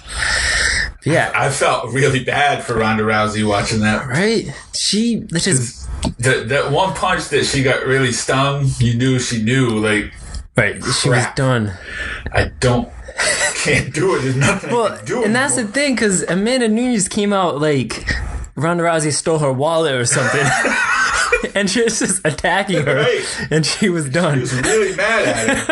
Yeah, I felt really bad for Ronda Rousey watching that. Right? She just that one punch that she got really stung. You knew she knew, like, right. Crap. She was done. Can't do it. There's nothing I can do. And that's the thing, because Amanda Nunes came out like Ronda Rousey stole her wallet or something. And she was just attacking her, right. And she was done. She was really mad at her.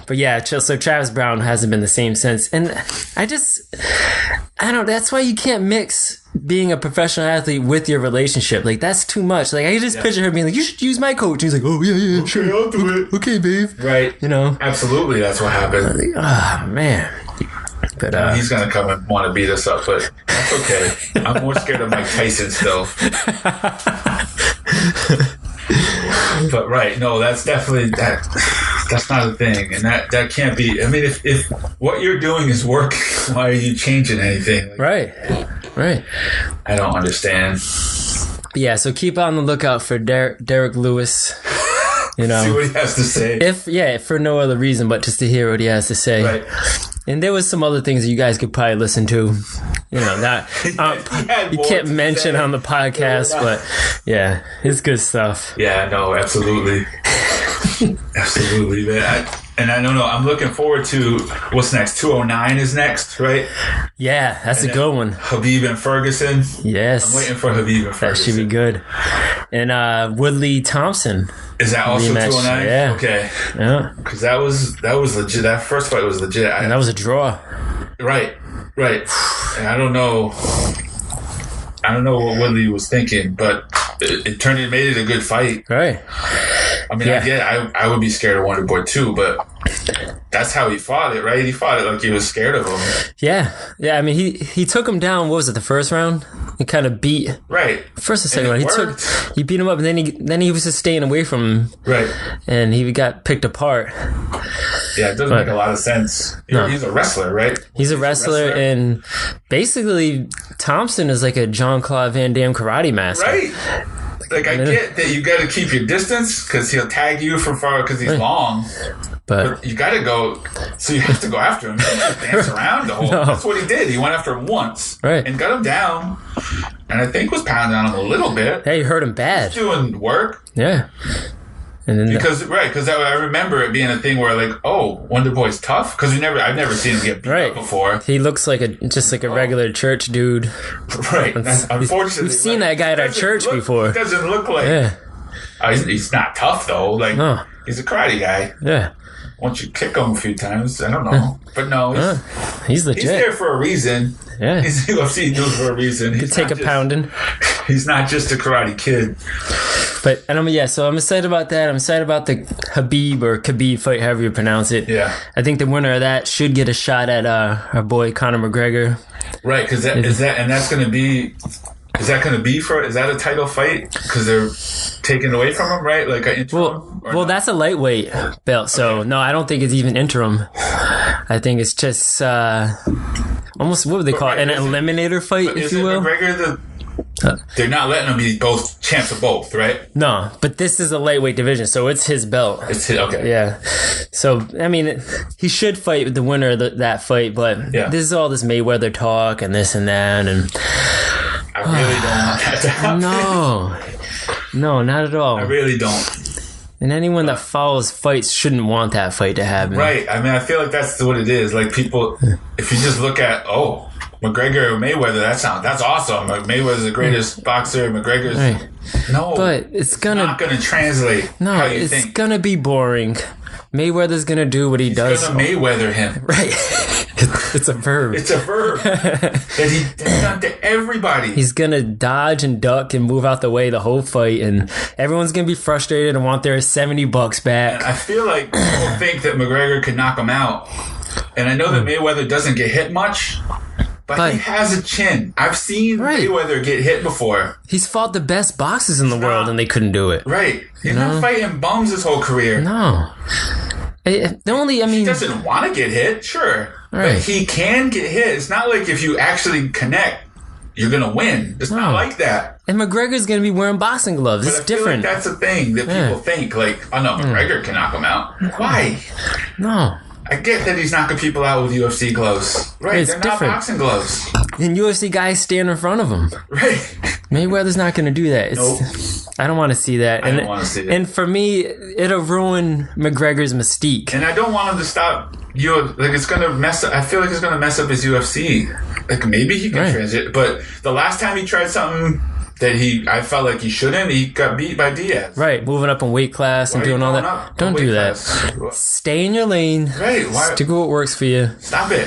But yeah, so Travis Brown hasn't been the same since. And I don't know, that's why you can't mix being a professional athlete with your relationship. Like, that's too much. Like, I can just picture her being like, you should use my coach. And he's like, oh, yeah, okay, sure. I'll do it. Okay, babe. Right. You know? Absolutely, that's what happened. Like, oh, man. But, he's going to come and want to beat us up, but that's okay. I'm more scared of Mike Tyson still. But, right, no, that's definitely... That's not a thing, and that can't be. I mean, if what you're doing is working, why are you changing anything? Like, right. I don't understand. But yeah, so keep on the lookout for Derek Lewis. You know, see what he has to say. If for no other reason but just to hear what he has to say. Right. And there was some other things that you guys could probably listen to. You know, not you can't mention on the podcast, but yeah, it's good stuff. Yeah, no, absolutely. Absolutely, man. I don't know. I'm looking forward to what's next. 209 is next, right? Yeah, that's a good one. Habib and Ferguson. Yes. I'm waiting for Habib and Ferguson. That should be good. And Woodley Thompson. Is that also rematch? 209? Yeah. Okay. Yeah. Because that was legit. That first fight was legit. And that was a draw. Right. And I don't know what Woodley was thinking, but it made it a good fight. Right. I mean, I would be scared of Wonder Boy too, but that's how he fought it, right? He fought it like he was scared of him. Yeah. I mean, he took him down. What was it? The first round? He kind of beat. Right. First and second round. He beat him up, and then he was just staying away from him. Right. And he got picked apart. Yeah, it doesn't make a lot of sense. He's a wrestler, right? He's a wrestler, and basically Thompson is like a Jean-Claude Van Damme karate master. Right. Like, I get that you got to keep your distance because he'll tag you from far because he's long. But you got to go, so you have to go after him. You can't just dance around the whole. No. That's what he did. He went after him once and got him down, and I think was pounding on him a little bit. Hey, you hurt him bad. He was doing work. Yeah. And then because I remember it being a thing where, like, oh, Wonder Boy's tough because I've never seen him get beat up before. He looks like a regular church dude. Right. Unfortunately, we've seen that guy at our church before. He doesn't look like. Yeah. He's not tough though. Like, no. He's a karate guy. Yeah. Once you kick him a few times, I don't know, but no, he's legit. He's there for a reason. Yeah, he's UFC dude for a reason. He could take a pounding. He's not just a karate kid. But so I'm excited about that. I'm excited about the Khabib fight, however you pronounce it. Yeah, I think the winner of that should get a shot at our boy Conor McGregor. Right, because is that going to be a title fight? Because they're taken away from him, right? Like an interim? Well, that's a lightweight belt, so no, I don't think it's even interim. I think it's just almost, what would they call it? An eliminator fight, if you will. McGregor they're not letting him be both champs of both, right? No, but this is a lightweight division, so it's his belt. It's his, okay. Yeah. So, I mean, he should fight the winner of that fight, but this is all this Mayweather talk and this and that, and I really don't want that to happen. No, not at all. I really don't. And anyone that follows fights shouldn't want that fight to happen. Right. I mean, I feel like that's what it is. Like, people, if you just look at, McGregor or Mayweather, that's awesome. Mayweather's the greatest boxer. McGregor's no, but it's not going to translate. No, how you it's think. Gonna be boring. Mayweather's gonna do what he does. He's gonna Mayweather him. Right. It's a verb. It's a verb that he's done to everybody. He's gonna dodge and duck and move out the way the whole fight, and everyone's gonna be frustrated and want their $70 back. And I feel like people think that McGregor could knock him out, and I know that Mayweather doesn't get hit much. But he has a chin. I've seen Mayweather get hit before. He's fought the best boxers in the world, and they couldn't do it. Right. He's not fighting bums his whole career. No. He doesn't want to get hit, sure. Right. But he can get hit. It's not like if you actually connect, you're gonna win. It's not like that. And McGregor's gonna be wearing boxing gloves. It's different. That's the thing that people think. Like, oh no, McGregor can knock him out. Why? No. I get that he's knocking people out with UFC gloves. Right, they're not boxing gloves. And UFC guys stand in front of him. Right. Mayweather's not going to do that. Nope. I don't want to see that. I don't want to see it. And for me, it'll ruin McGregor's mystique. And I don't want him to stop. It's going to mess up. I feel like it's going to mess up his UFC. Like, maybe he can transit. But the last time he tried something that I felt like he shouldn't, he got beat by Diaz. Right, moving up in weight class and doing all that. Don't do that. Stay in your lane. Right. Stick with what works for you. Stop it.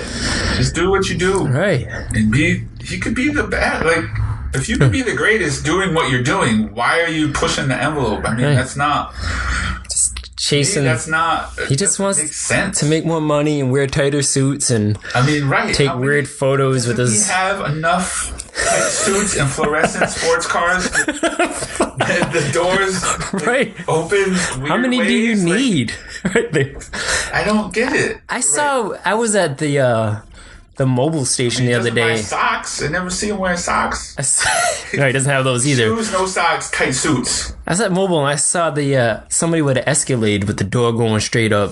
Just do what you do. Right. And he could be the best. Like, if you could be the greatest doing what you're doing, why are you pushing the envelope? I mean, that's not... Chasing. That's not. He just wants to make more money and wear tighter suits and take weird photos with his. Does he have enough tight suits and fluorescent sports cars? The doors open. How many do you need? Right there. I don't get it. I was at the mobile station the other day. Wear socks. I never see him wearing socks. No, he doesn't have those either. Shoes, no socks, tight suits. I was at mobile and I saw somebody with an Escalade with the door going straight up.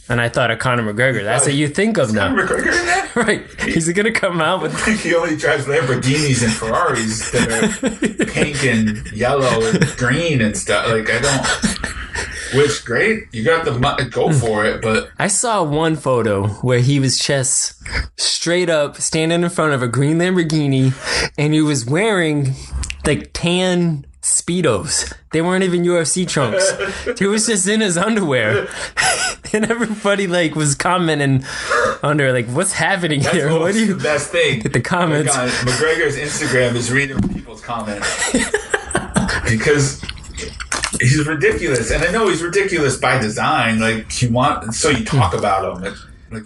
And I thought of Conor McGregor. That's what you think of now. Conor McGregor in that? Right. He's going to come out with... He only drives Lamborghinis and Ferraris that are pink and yellow and green and stuff. Like, I don't... Which, great. You got the... Go for it, but... I saw one photo where he was just straight up standing in front of a green Lamborghini and he was wearing, like, tan... Speedos. They weren't even UFC trunks. He was just in his underwear. And everybody was commenting under what's happening here? What do you... The best thing. Get the comments. McGregor's Instagram is reading people's comments. Because he's ridiculous. And I know he's ridiculous by design. So you talk about him.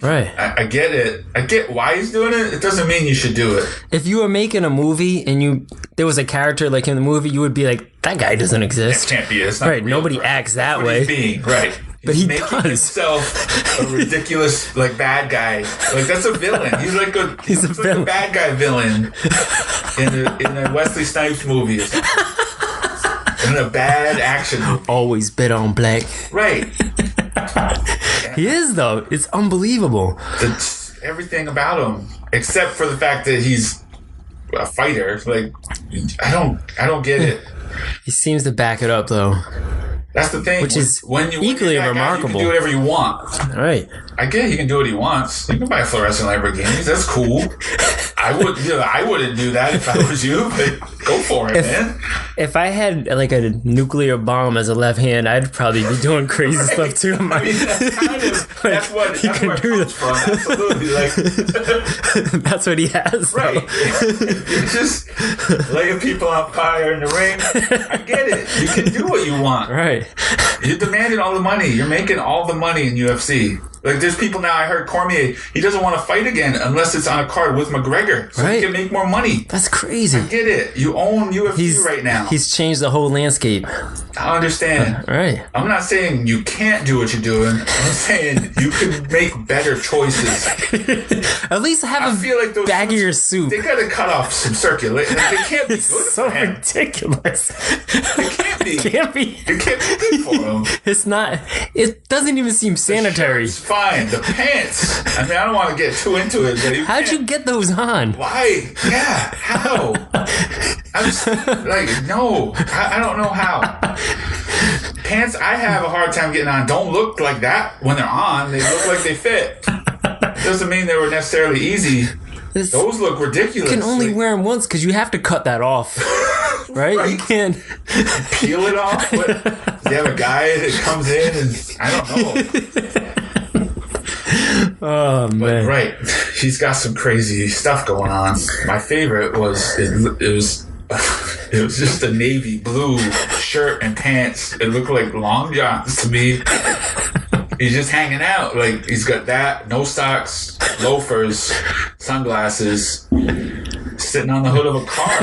Right. I get it. I get why he's doing it. It doesn't mean you should do it. If you were making a movie and there was a character like in the movie, you would be like, that guy doesn't exist. It can't be. It's not right. Nobody acts that way. He's being, right. But he's making does. Himself a ridiculous bad guy. That's a villain. He's like a bad guy villain in a Wesley Snipes movie or something. In a bad action movie. Always bet on black. Right. He is, though. It's unbelievable. It's everything about him, except for the fact that he's a fighter. I don't get it. He seems to back it up, though. That's the thing. Which is equally remarkable. You can do whatever you want. Right. I get he can do what he wants. You can buy fluorescent Lamborghinis. That's cool. I wouldn't do that if I was you, but go for it, man. If I had a nuclear bomb as a left hand, I'd probably be doing crazy stuff too. That's where it comes from. Absolutely. That's what he has. Right. You're just laying people on fire in the ring. I get it. You can do what you want. Right. You're demanding all the money. You're making all the money in UFC. There's people now, I heard Cormier, he doesn't want to fight again unless it's on a card with McGregor. So he can make more money. That's crazy. I get it. You own UFC right now. He's changed the whole landscape. I understand. Right. I'm not saying you can't do what you're doing. I'm saying you can make better choices. At least have a bag of your soup. They got to cut off some circulation. They can't be good so for him. Ridiculous. It can't be. It can't be. It can't be good for him. It's not. It doesn't even seem sanitary. It's fine. The pants. I mean, I don't want to get too into it. But how'd you get those on? Why? Yeah. How? I'm just no. I don't know how. Pants I have a hard time getting on don't look like that when they're on. They look like they fit. Doesn't mean they were necessarily easy. Those look ridiculous. You can only wear them once because you have to cut that off. Right? You can't peel it off. But you have a guy that comes in and I don't know. Oh, man. But, right. He's got some crazy stuff going on. My favorite was it was just a navy blue shirt and pants. It looked like long johns to me. He's just hanging out. He's got that, no socks, loafers, sunglasses, sitting on the hood of a car.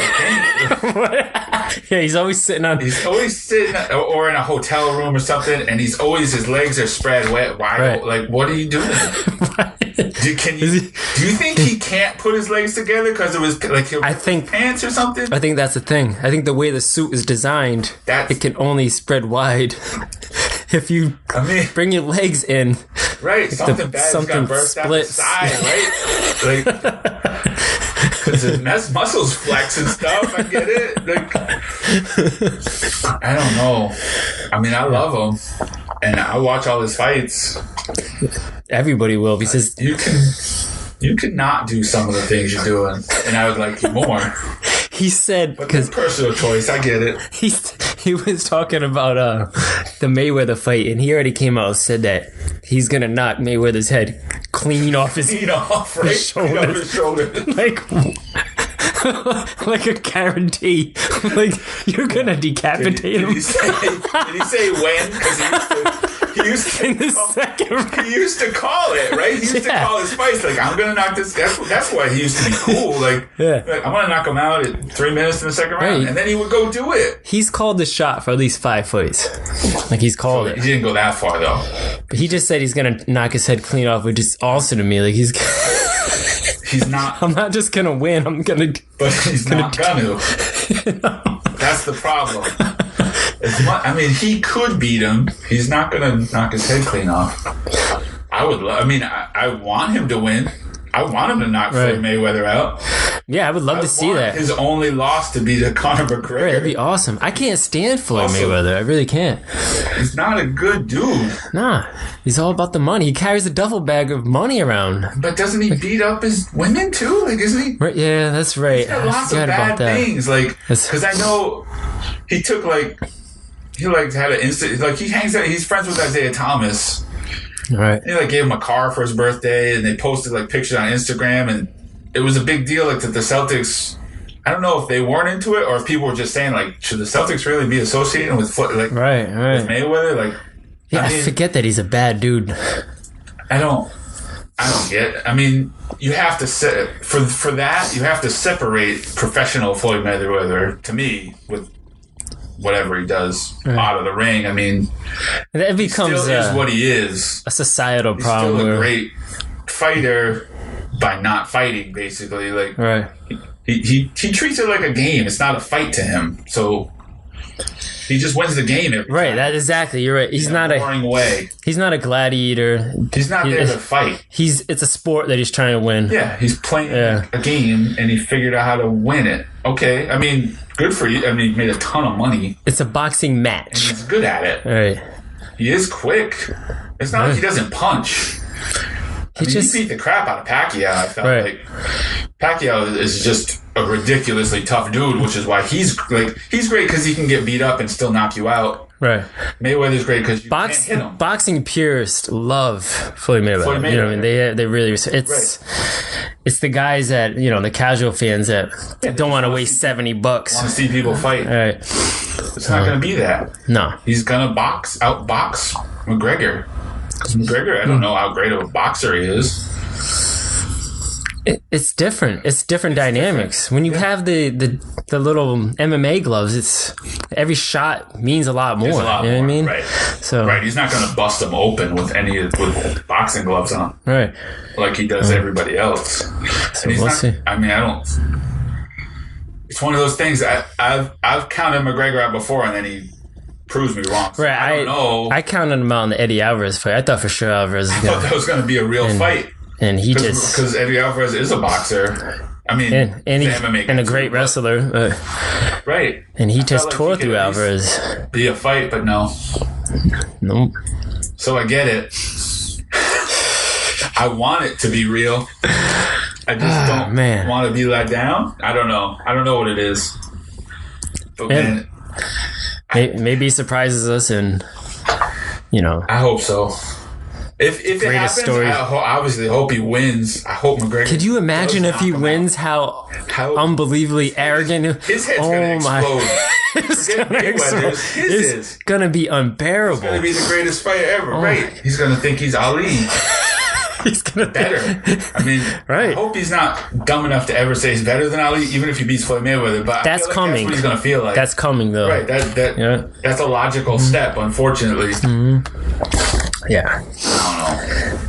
Yeah, he's always sitting on... He's always sitting or in a hotel room or something, and his legs are spread wide. Right. What are you doing? Do you think he can't put his legs together because it was like pants or something? I think that's the thing. I think the way the suit is designed, it can only spread wide. If you bring your legs in, right? Something bad got burst out the side, right? Like, because his muscles flex and stuff. I get it. Like, I don't know. I mean, I love him, and I watch all his fights. Everybody will, because you can not do some of the things you're doing, and I would like you more. He said, because personal choice, I get it. He was talking about the Mayweather fight, and he already came out and said that he's gonna knock Mayweather's head clean off his shoulders. Like a guarantee. Like, you're gonna decapitate him. Did he say when? Because he used to in the second round. He used to call it, right? He used to call his fights like, I'm gonna knock this. That's why he used to be cool. Like, I'm gonna knock him out at 3 minutes in the second round, and then he would go do it. He's called the shot for at least 5 fights. Like, he's called it. He didn't go that far though. But he just said he's gonna knock his head clean off, which is awesome to me. Like, he's not. I'm not just gonna win. I'm gonna. But he's not gonna. That's the problem. I mean, he could beat him. He's not gonna knock his head clean off. I want him to win. I want him to knock Floyd Mayweather out. Yeah, I would love to see that. His only loss to be to Conor McGregor. Right, that'd be awesome. I can't stand Floyd Mayweather. I really can't. He's not a good dude. Nah, he's all about the money. He carries a duffel bag of money around. But doesn't he beat up his women too? Like, isn't he? Right, yeah, that's right. He's got lots of bad things. Like, because I know he took had an instant. Like, he hangs out. He's friends with Isaiah Thomas. Right. They gave him a car for his birthday, and they posted pictures on Instagram, and it was a big deal. That the Celtics, I don't know if they weren't into it or if people were just saying should the Celtics really be associated with with Mayweather? I forget that he's a bad dude. I don't get it. I mean, you have to for that you have to separate professional Floyd Mayweather, to me, with whatever he does out of the ring. I mean, that becomes he still is what he is. A societal problem. He's still a great fighter by not fighting, basically. Like, he treats it like a game. It's not a fight to him. So he just wins the game every time. That exactly. You're right. He's not boring way. He's not a gladiator. He's not there to fight. It's a sport that he's trying to win. Yeah, he's playing a game, and he figured out how to win it. Okay, I mean, good for you. I mean, he made a ton of money. It's a boxing match. And he's good at it. Right. He is quick. It's not like he doesn't punch. He beat the crap out of Pacquiao. I felt like Pacquiao is just a ridiculously tough dude, which is why he's great because he can get beat up and still knock you out. Right. Mayweather's great because you can't hit him. Boxing purists love Floyd Mayweather. You know what I mean? They really. It's the guys that the casual fans that don't want to waste $70. Want to see people fight. Right. It's not going to be that. No. He's going to outbox McGregor. Because McGregor, I don't know how great of a boxer he is. It's different. It's different dynamics. When you have the little MMA gloves, it's every shot means a lot more. You know what I mean? Right. So he's not going to bust them open with with boxing gloves on. Right. Like he does everybody else. So we'll see. I mean, I don't. It's one of those things. I've counted McGregor out before, and then he proves me wrong. So right. I don't know. I counted him out in the Eddie Alvarez fight. I thought for sure Alvarez. I thought that was going to be a real fight. And he just because Eddie Alvarez is a boxer. I mean, and a great wrestler, right? And he just tore through Alvarez. Be a fight, but no. Nope. So I get it. I want it to be real. I just don't want to be let down. I don't know. I don't know what it is. But maybe he surprises us, and I hope so. If it happens, I obviously hope he wins. I hope McGregor. Could you imagine if he wins? How unbelievably arrogant his head's gonna explode. It's gonna be unbearable. It's gonna be the greatest fighter ever. Right? He's gonna think he's Ali. He's gonna better. I mean, I hope he's not dumb enough to ever say he's better than Ali, even if he beats Floyd Mayweather. But that's coming. That's what he's gonna feel like. That's coming though. Right. That's a logical step. Unfortunately. Mm-hmm. Yeah. I don't know.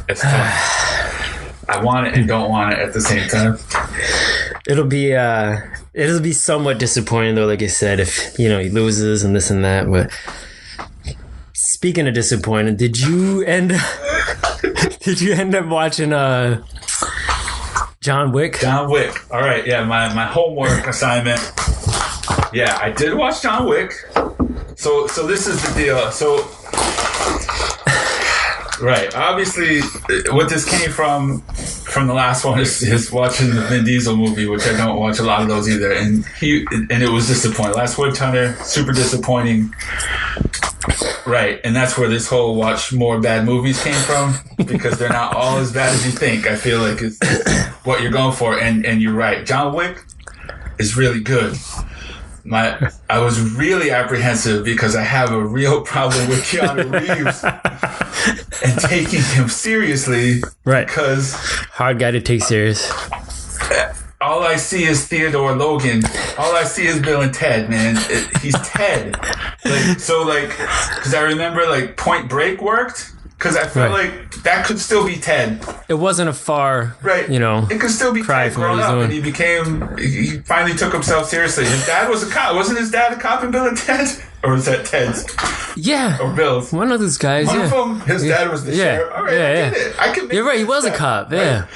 It's tough. I want it and don't want it at the same time. It'll be somewhat disappointing though, like I said, if he loses and this and that. But speaking of disappointing, did you end up watching John Wick? John Wick. All right, yeah, my homework assignment. Yeah, I did watch John Wick. So this is the deal. So right, obviously, what this came from the last one is watching the Vin Diesel movie, which I don't watch a lot of those either, and it was disappointing. Last Witch Hunter, super disappointing. Right, and that's where this whole watch more bad movies came from, because they're not all as bad as you think. I feel like it's what you're going for, and you're right. John Wick is really good. I was really apprehensive because I have a real problem with Keanu Reeves and taking him seriously. Right. Because hard guy to take serious. All I see is Theodore Logan. All I see is Bill and Ted, man. He's Ted. Because I remember Point Break worked. Because I felt like that could still be Ted. It wasn't a far, It could still be Ted growing up, and he finally took himself seriously. His dad was a cop. Wasn't his dad a cop in Bill and Ted? Or was that Ted's? Yeah. Or Bill's? One of those guys, One of them, his dad was the sheriff. All right, I get it. I can. You're right, he was a cop, yeah.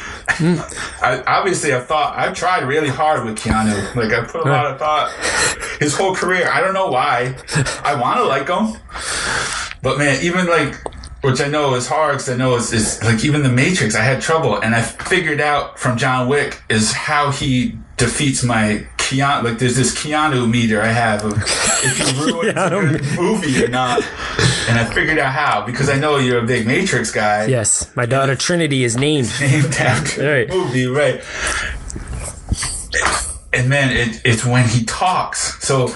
I tried really hard with Keanu. I put a lot of thought. His whole career, I don't know why. I want to like him. But man, even which I know is hard because I know it's even The Matrix, I had trouble. And I figured out from John Wick is how he defeats my Keanu. There's this Keanu meter I have of if he ruins a good movie or not. And I figured out how, because I know you're a big Matrix guy. Yes, my daughter Trinity is named after the movie, right? And man, it's when he talks. So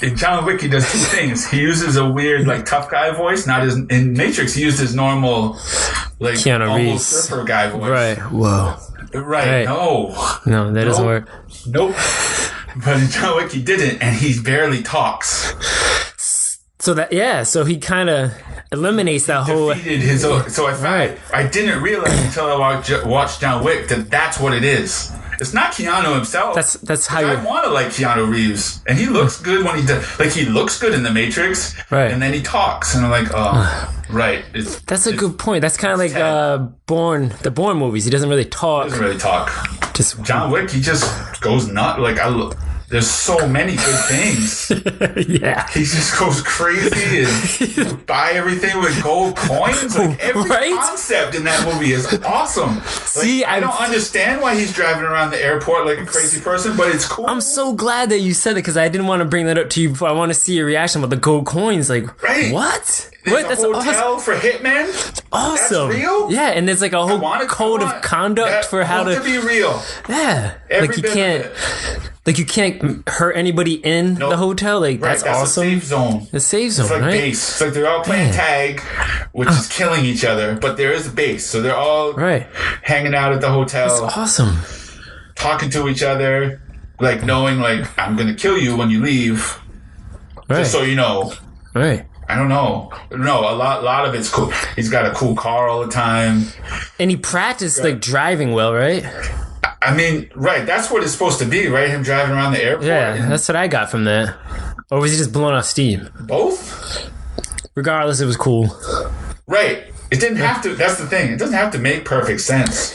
in John Wick, he does two things. He uses a weird, tough guy voice. In Matrix, he used his normal, Keanu almost Reeves surfer guy voice. Right. Whoa. Right. No, that doesn't work. Nope. But in John Wick, he didn't, and he barely talks. So he kind of eliminates that whole. Defeated his own. So I didn't realize until I watched John Wick that that's what it is. It's not Keanu himself. That's how I want to like Keanu Reeves, and he looks good when he does. He looks good in The Matrix, right? And then he talks, and I'm like, oh, right. That's a good point. That's kind of like the Bourne movies. He doesn't really talk. He doesn't really talk. Just John Wick, he just goes nuts. There's so many good things. Yeah. He just goes crazy and buy everything with gold coins. Every concept in that movie is awesome. I don't understand why he's driving around the airport like a crazy person, but it's cool. I'm so glad that you said it, because I didn't want to bring that up to you before. I want to see your reaction about the gold coins. What? There's That's a hotel for hitmen? It's awesome. That's real? Yeah, and there's a whole code of conduct for how to be real. Yeah. You can't hurt anybody in the hotel. That's awesome. A safe zone. The safe zone, it's base. It's they're all playing tag, which is killing each other, but there is a base. So they're all hanging out at the hotel. That's awesome. Talking to each other, knowing I'm going to kill you when you leave. Right. Just so you know. Right. I don't know. No, a lot of it's cool. He's got a cool car all the time. And he practiced driving well, right? I mean, right. That's what it's supposed to be, right? Him driving around the airport. Yeah, that's what I got from that. Or was he just blowing off steam? Both? Regardless, it was cool. Right. It didn't have to. That's the thing. It doesn't have to make perfect sense.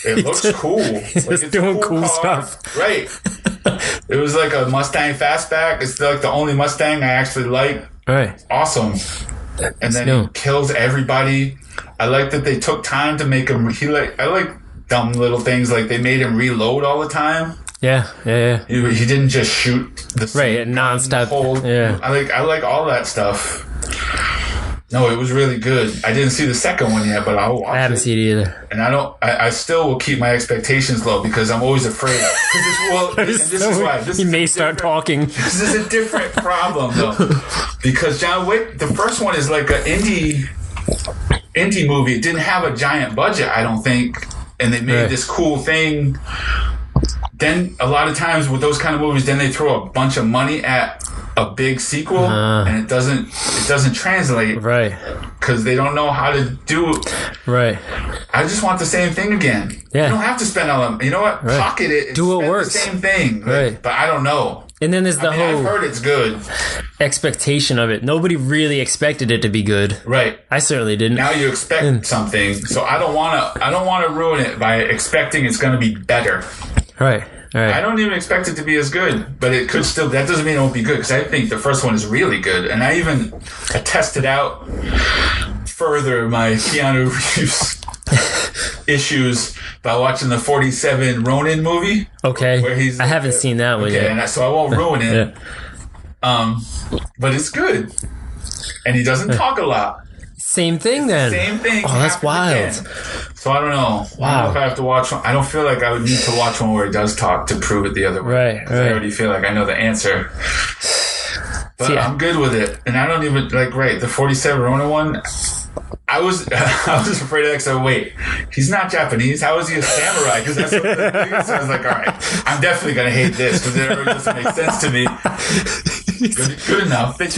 It looks cool. He's just doing cool stuff. Right. It was a Mustang Fastback. It's the only Mustang I actually like. Right. Awesome. And then he kills everybody. I like that they took time to make him. I like dumb little things they made him reload all the time. Yeah. He didn't just shoot the nonstop. I like all that stuff. No, it was really good. I didn't see the second one yet, but I'll watch it. I haven't seen it either. And I still will keep my expectations low because I'm always afraid. This is why. He may start talking. This is a different problem, though. Because John Wick, the first one is an indie movie. It didn't have a giant budget, I don't think. And they made this cool thing. then a lot of times with those kind of movies, then they throw a bunch of money at a big sequel, and it doesn't translate, right? Because they don't know how to do. Right. I just want the same thing again. Yeah. You don't have to spend all of. You know what? Right. Pocket it. And do what spend works. The same thing. Right. But I don't know. And then there's the whole. I've heard it's good. Expectation of it. Nobody really expected it to be good. Right. I certainly didn't. Now you expect something, so I don't want to ruin it by expecting it's going to be better. Right. Right. I don't even expect it to be as good, but it could still. That doesn't mean it won't be good, because I think the first one is really good, and I tested out further my Keanu Reeves issues by watching the 47 Ronin movie. Okay. Where I haven't seen that one yet. And so I won't ruin it. Yeah. But it's good, and he doesn't talk a lot. Same thing then. Same thing. Oh, that's wild. Again. So I don't know. Wow. I don't know if I have to watch one. I don't feel like I would need to watch one where he does talk to prove it the other way. Right. I already feel like I know the answer. But See, I'm good with it. And I don't even, the 47 Rona one, I was afraid of that, because wait, he's not Japanese. How is he a samurai? Because that's what the thing is. So I was like, all right, I'm definitely going to hate this, because it already doesn't make sense to me. Good enough. They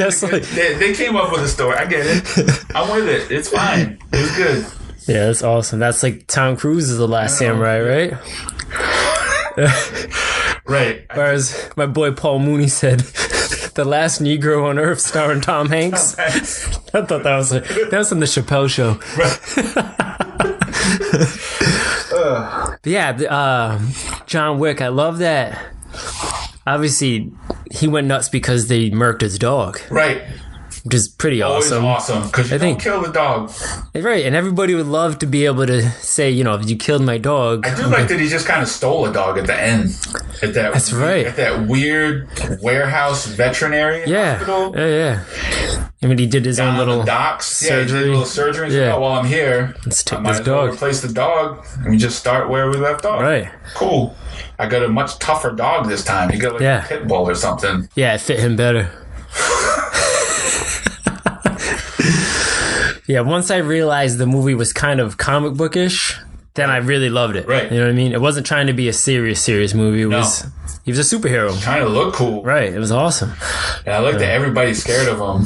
came up with a story. I get it. I'm with it. It's fine. It was good. Yeah, that's awesome. That's like Tom Cruise is the last samurai, right? Right. Whereas my boy Paul Mooney said, "The Last Negro on Earth," starring Tom Hanks. I thought that was on the Chappelle Show. Right. Yeah, John Wick. I love that. Obviously, he went nuts because they murked his dog. Right. Which is pretty awesome. Always awesome, because you don't kill the dog. Right, and everybody would love to be able to say, if you killed my dog. I do like that he just kind of stole a dog at the end. That's right. At that weird warehouse veterinary hospital. Yeah. I mean, he did his own little docks. surgery. Yeah, he did a little surgery. Yeah. While I'm here, let's take I might this as well dog. replace the dog, and we just start where we left off. Right. Cool. I got a much tougher dog this time. He got a pit bull or something. Yeah, it fit him better. Yeah, once I realized the movie was kind of comic bookish, then I really loved it. Right. You know what I mean? It wasn't trying to be a serious movie. It was. He was a superhero. Trying to look cool. Right. It was awesome. And I like that everybody's scared of him.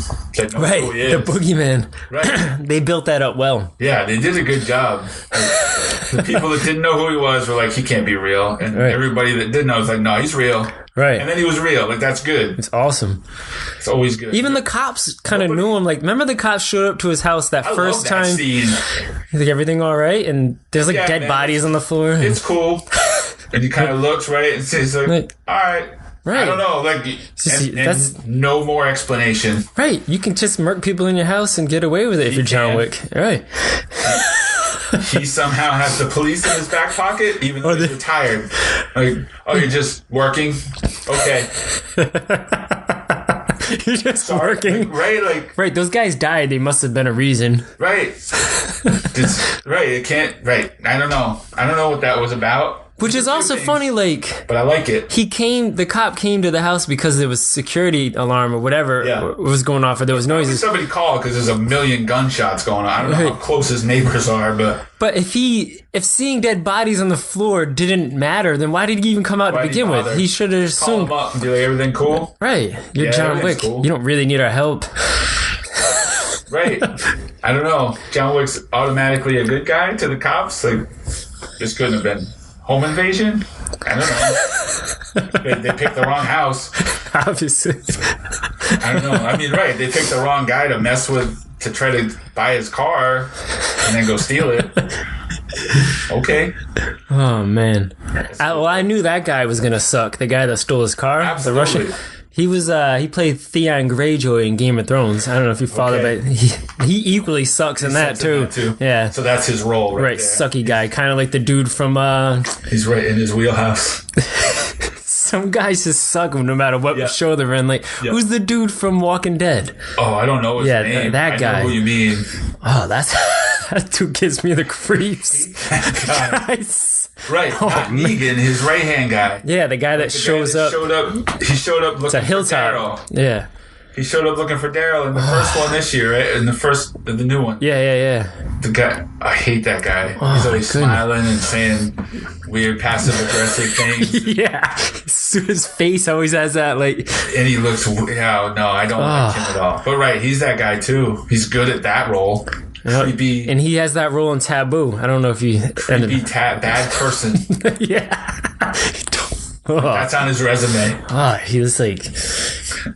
Right. The boogeyman. Right. They built that up well. Yeah, they did a good job. The people that didn't know who he was were like, he can't be real. And everybody that did know was like, no, he's real. Right. And then he was real. That's good. It's awesome. It's always good. Even the cops kind of knew him. Remember the cops showed up to his house that first time? Scene. He's like, everything all right? And there's dead bodies on the floor. It's cool. And he kind of looks, right? And says, all right. Right. I don't know. That's no more explanation. Right. You can just murk people in your house and get away with it if you're John Wick. Right. He somehow has the police in his back pocket, even though he's retired. You're just working? Okay. You're just working. Right, those guys died. They must have been a reason. Right. It can't, I don't know. I don't know what that was about. Which is also funny, but I like it. The cop came to the house because there was security alarm or whatever was going off, or there was noises. Somebody called because there's a million gunshots going on. I don't know how close his neighbors are, but if seeing dead bodies on the floor didn't matter, then why did he even come out to begin with? He should have assumed. Call him up and be like, everything cool? Right. You're John Wick. Cool. You don't really need our help. Right. I don't know. John Wick's automatically a good guy to the cops? This couldn't have been home invasion? I don't know. They picked the wrong house. Obviously. I don't know. I mean, they picked the wrong guy to mess with, to try to buy his car and then go steal it. Okay. Oh, man. I knew that guy was going to suck. The guy that stole his car. Absolutely. The Russian. He was he played Theon Greyjoy in Game of Thrones. I don't know if you followed, but he equally sucks in that too. Yeah. So that's his role, right there. Sucky guy, kind of like the dude from. He's right in his wheelhouse. Some guys just suck no matter what show they're in. Who's the dude from Walking Dead? Oh, I don't know his name. That guy. I know who you mean. Oh, that dude gives me the creeps. Guys. Right, not Negan, his right hand guy. Yeah, the guy that shows up. He showed up looking it's a hilltop. for Daryl. Yeah. He showed up looking for Daryl in the first one this year, right? In the new one. Yeah. The guy, I hate that guy. He's always smiling and saying weird passive aggressive things. Yeah. His face always has that, like. And he looks, no, I don't like him at all. But right, he's that guy too. He's good at that role. Creepy. And he has that role in Taboo. I don't know if you. Creepy, bad person. Yeah. That's on his resume. He was like.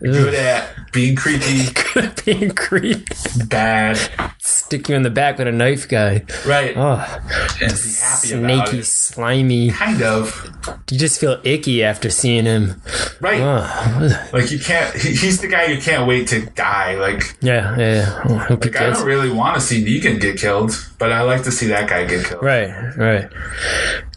Good at being creepy. Good at being creepy. Bad. Stick you in the back with a knife guy. Right. And be happy snaky, about it. slimy. Kind of. You just feel icky after seeing him. Right. Like you can't, he's the guy you can't wait to die. Like. Yeah. I don't really want to see Negan get killed, but I like to see that guy get killed. Right.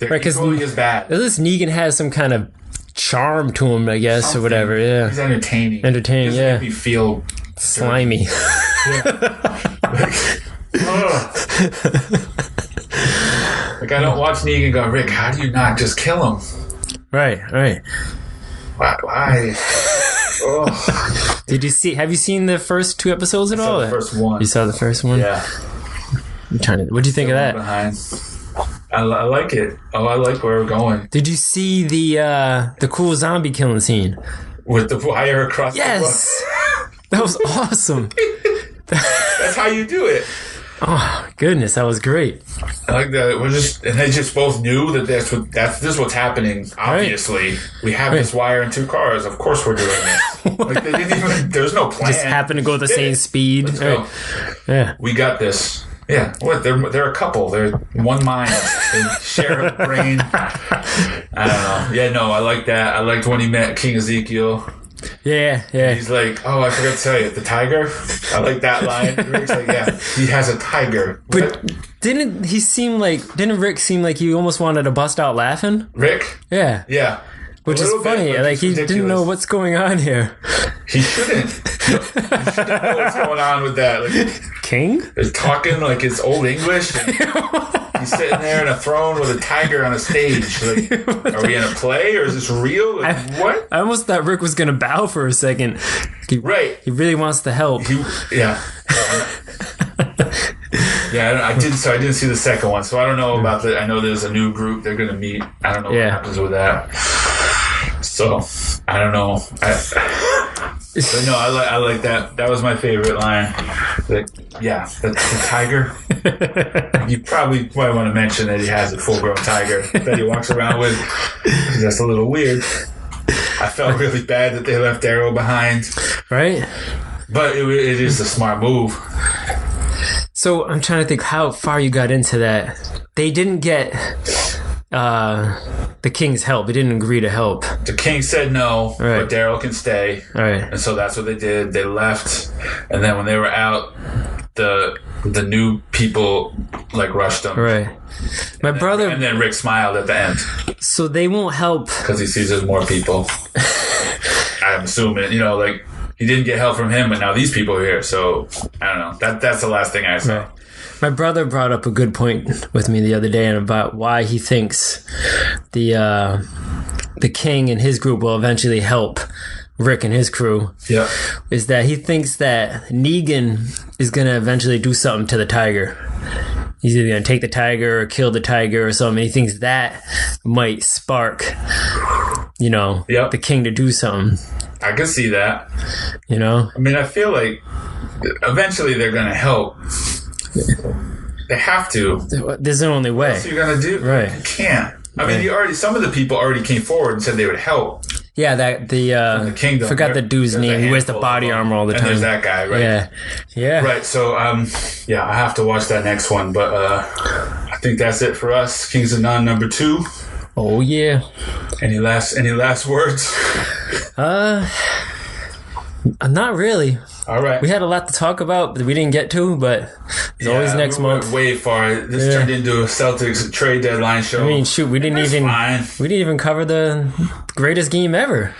They're equally as bad. At least Negan has some kind of charm to him, I guess, something. Or whatever. Yeah. He's entertaining. He yeah. Make me feel slimy. Like I don't watch Negan and go, Rick, how do you not just kill him? Right. Why? Have you seen the first 2 episodes at all? The first one. You saw the first one? Yeah. What'd you think of that? Behind. I like it. I like where we're going. Did you see the cool zombie killing scene? With the wire across the book? That was awesome. That's how you do it. Oh goodness, that was great. I like that. And they just both knew that this is what's happening. Obviously, we have this wire in 2 cars. Of course, we're doing this. Like they didn't even. There's no plan. Just happened to go the same speed. Let's go. Yeah, we got this. Yeah, what? They're a couple. They're one mind. They share a brain. I don't know. Yeah, no, I like that. I liked when he met King Ezekiel. Yeah. He's like, I forgot to tell you, the tiger. I like that line. Rick's like, yeah, he has a tiger. But didn't Rick seem like he almost wanted to bust out laughing? Rick? Yeah. Which is funny. Like he didn't know what's going on here. He shouldn't. He shouldn't know what's going on with that. Like, King? He's talking like it's old English. He's sitting there in a throne with a tiger on a stage. Like, are we in a play or is this real? Like, what? I almost thought Rick was going to bow for a second. Right. He really wants to help. Yeah, I didn't see the second one, so I don't know about I know there's a new group they're going to meet. I don't know what happens with that. So, I don't know. But no, I like that. That was my favorite line. The tiger. You probably might want to mention that he has a full-grown tiger that he walks around with. That's a little weird. I felt really bad that they left Arrow behind. Right. But it is a smart move. So I'm trying to think how far you got into that. They didn't get the King's help. They didn't agree to help. The King said no, but Daryl can stay. Right. And so that's what they did. They left. And then when they were out, the new people rushed them. Right. And then Rick smiled at the end. So they won't help because he sees there's more people. I'm assuming, he didn't get help from him, but now these people are here. So I don't know. That's the last thing I saw. Right. My brother brought up a good point with me the other day about why he thinks the King and his group will eventually help Rick and his crew. Yeah. Is that he thinks that Negan is going to eventually do something to the tiger. He's either going to take the tiger or kill the tiger or something. He thinks that might spark, the King to do something. I can see that. I mean, I feel like eventually they're going to help. They have to. There's the only way. What are you going to do? Right. You can't. I mean, some of the people already came forward and said they would help. Yeah, the Kingdom. Forgot the dude's name. He wears the body armor all the time. And there's that guy, right? Yeah. Right. So, I have to watch that next one, but I think that's it for us. Kings of Non #2. Oh yeah. Any last words? Not really. All right. We had a lot to talk about that we didn't get to, but it's always next month. Way far. This turned into a Celtics trade deadline show. I mean, shoot, we didn't even cover the greatest game ever.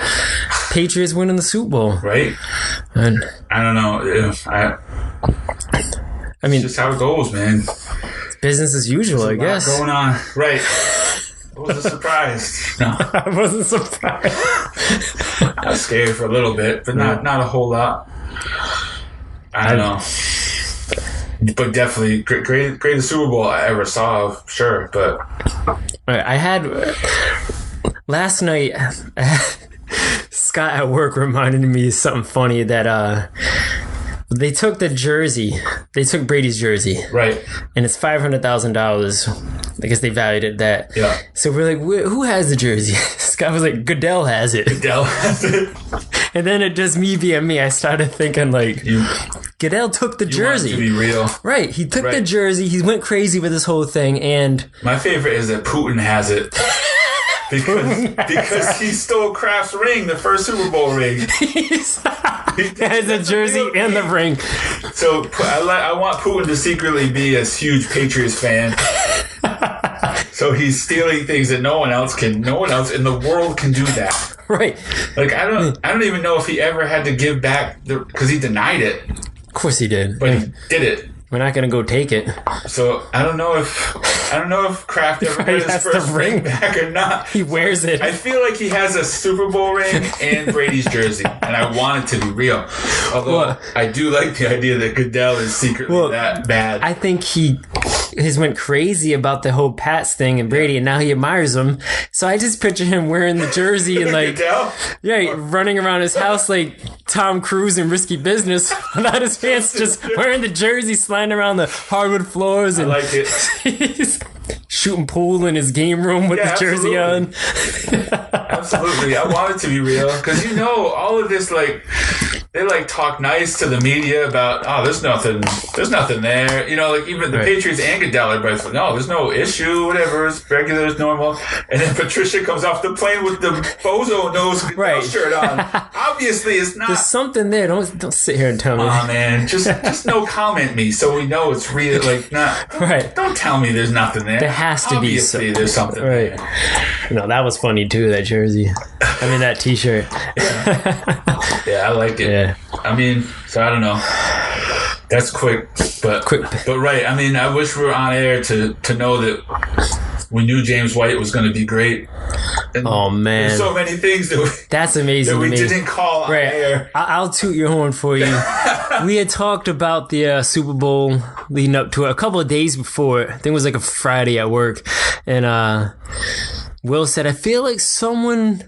Patriots winning the Super Bowl. Right. And I don't know. I mean, it's just how it goes, man. Business as usual, I guess. Going on. Right. I wasn't surprised. No. I wasn't surprised. I was scared for a little bit, but not a whole lot. I don't know. But definitely greatest Super Bowl I ever saw, sure. But I had last night. Scott at work reminded me of something funny that they took the jersey. They took Brady's jersey, right, and it's $500,000. I guess they valued it that. Yeah. So we're like, who has the jersey? Scott was like, Goodell has it. Goodell has it. And then it just me being me. I started thinking like, Goodell took the jersey. To be real, right? He took the jersey. He went crazy with this whole thing. And my favorite is that Putin has it. Because he stole Kraft's ring, the first Super Bowl ring. He has a jersey and the ring. So I want Putin to secretly be a huge Patriots fan. So he's stealing things that no one else in the world can do that. Right. Like I don't even know if he ever had to give back because he denied it. Of course he did. But he did it. We're not gonna go take it. So I don't know if Kraft ever got his first ring back or not. He wears it. I feel like he has a Super Bowl ring and Brady's jersey, and I want it to be real. Although I do like the idea that Goodell is secretly that bad. I think he went crazy about the whole Pats thing and Brady, and now he admires him. So I just picture him wearing the jersey and like, running around his house like Tom Cruise in Risky Business without his pants, just wearing the jersey, sliding around the hardwood floors, and I like it. He's shooting pool in his game room with the jersey on. Absolutely, I want it to be real because all of this they talk nice to the media about there's nothing there, like even the Patriots and Goodell are both like, no, there's no issue, whatever, it's regular, it's normal, and then Patricia comes off the plane with the bozo nose shirt on. Obviously it's not. There's something there. Don't sit here and tell me. Oh man, just no comment me so we know it's real. Like not don't tell me there's nothing there. There has to Obviously, be there's something there. No, that was funny too, that jersey. I mean that t-shirt. Yeah, I like it. Yeah. I mean, so I don't know. That's quick, but right. I mean, I wish we were on air to know that we knew James White was going to be great. And oh man, there's so many things that's amazing. That we didn't call on air. I'll toot your horn for you. We had talked about the Super Bowl leading up to it a couple of days before. I think it was like a Friday at work, and Will said, "I feel like someone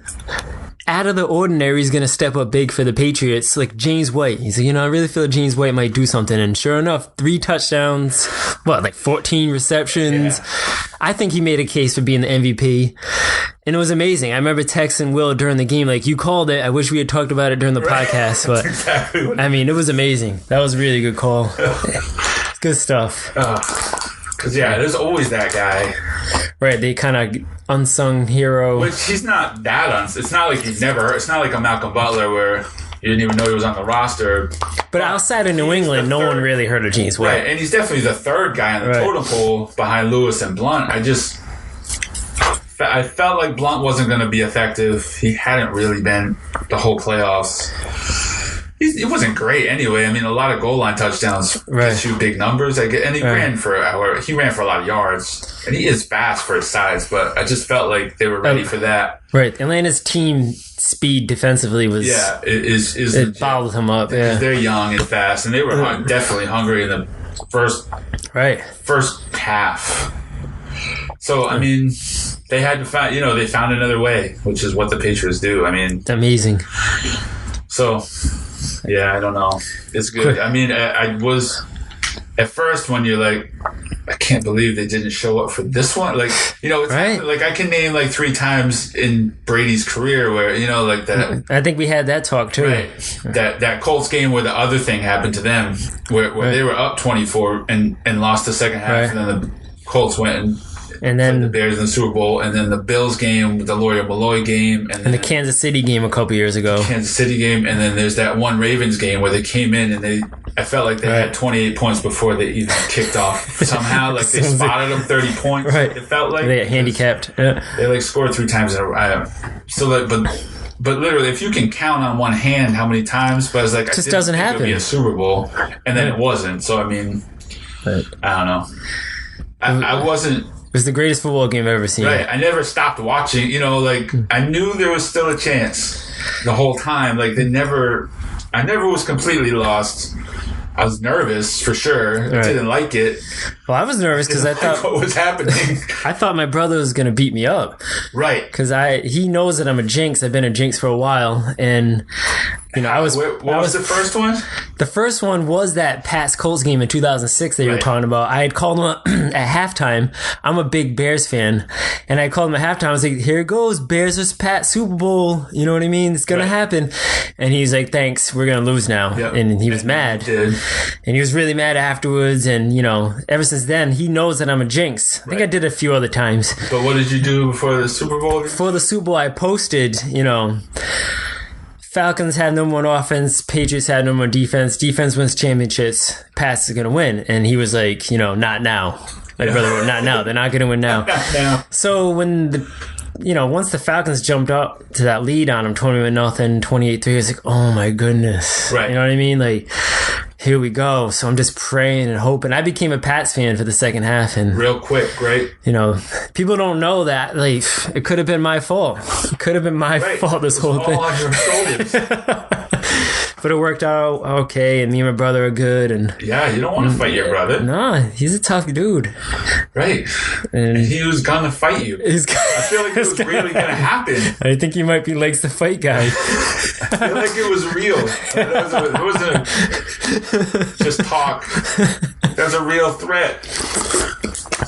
out of the ordinary is going to step up big for the Patriots, like James White." He's like, I really feel like James White might do something. And sure enough, 3 touchdowns, 14 receptions. Yeah. I think he made a case for being the MVP. And it was amazing. I remember texting Will during the game, like, you called it. I wish we had talked about it during the podcast. But exactly I mean, it was amazing. That was a really good call. Good stuff. Because, there's always that guy. Right, the kind of unsung hero. Which he's not that it's not like it's not like a Malcolm Butler where you didn't even know he was on the roster. But outside of New England, no one really heard of James White. Right, and he's definitely the third guy on the totem pole behind Lewis and Blunt. I felt like Blunt wasn't going to be effective. He hadn't really been the whole playoffs. It wasn't great anyway. I mean, a lot of goal line touchdowns, shoot big numbers. And he ran for a lot of yards, and he is fast for his size. But I just felt like they were ready for that. Right, Atlanta's team speed defensively was it bottled him up. Yeah, they're young and fast, and they were definitely hungry in the first half. So I mean, they had to find. They found another way, which is what the Patriots do. I mean, it's amazing. So. Yeah, I don't know. It's good. I mean, I was at first when you're like, I can't believe they didn't show up for this one. Like, it's like I can name like 3 times in Brady's career where like that. I think we had that talk too. Right. That Colts game where the other thing happened to them, where they were up 24 and lost the second half, and then the Colts went and then the Bears in the Super Bowl, and then the Bills game, the Lawyer Malloy game, and the Kansas City game a couple years ago. Kansas City game, and then there's that one Ravens game where they came in and I felt like they had 28 points before they even kicked off. Somehow, like they spotted them 30 points. Right. It felt like they got handicapped. Yeah. They scored 3 times in a row. But literally, if you can count on one hand how many times, but it's like it just doesn't happen. It would be a Super Bowl, and then it wasn't. So I mean, I don't know. I wasn't. It was the greatest football game I've ever seen. Right. I never stopped watching. I knew there was still a chance the whole time. Like I never was completely lost. I was nervous for sure. I didn't like it. Well, I was nervous because I thought what was happening. I thought my brother was going to beat me up. Right. Because he knows that I'm a jinx. I've been a jinx for a while, and I was. What was the first one? The first one was that Pats Colts game in 2006 that you were talking about. I had called him at halftime. I'm a big Bears fan, and I called him at halftime. I was like, "Here it goes, Bears vs. Pats Super Bowl." You know what I mean? It's gonna happen. And he's like, "Thanks, we're gonna lose now." Yep. And he was mad. And he was really mad afterwards. And ever since then, he knows that I'm a jinx. I think I did a few other times. But what did you do before the Super Bowl? Before the Super Bowl, I posted, Falcons had number one offense, Patriots had number one defense. Defense wins championships, Pats is going to win. And he was like, not now. My brother wrote, not now. They're not going to win now. Not now. So when once the Falcons jumped up to that lead on them, 21-0, 28-3, it's like, oh my goodness. Right. You know what I mean? Like, here we go. So I'm just praying and hoping. I became a Pats fan for the second half. And real quick, right? People don't know that. Like, it could have been my fault. It could have been my fault, this whole thing. All on your shoulders. But it worked out okay, and me and my brother are good. And yeah, you don't want to fight your brother. Nah, he's a tough dude. Right. And he was going to fight you. I feel like it was really going to happen. I think he might be likes to fight guy. I feel like it was real. It wasn't just talk. There's a real threat.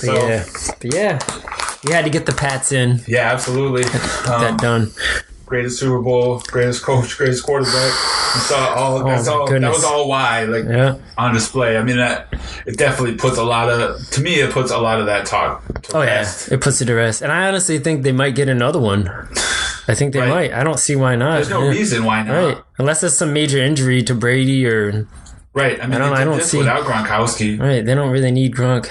But yeah, we had to get the Pats in. Yeah, absolutely. Get that done. Greatest Super Bowl, greatest coach, greatest quarterback. You saw all. That was all why, on display. I mean, it definitely puts a lot of. To me, it puts a lot of that talk to rest. It puts it to rest. And I honestly think they might get another one. I think they might. I don't see why not. There's no reason why not. Right, unless there's some major injury to Brady or. Right. I mean, I don't see without Gronkowski. Right. They don't really need Gronk.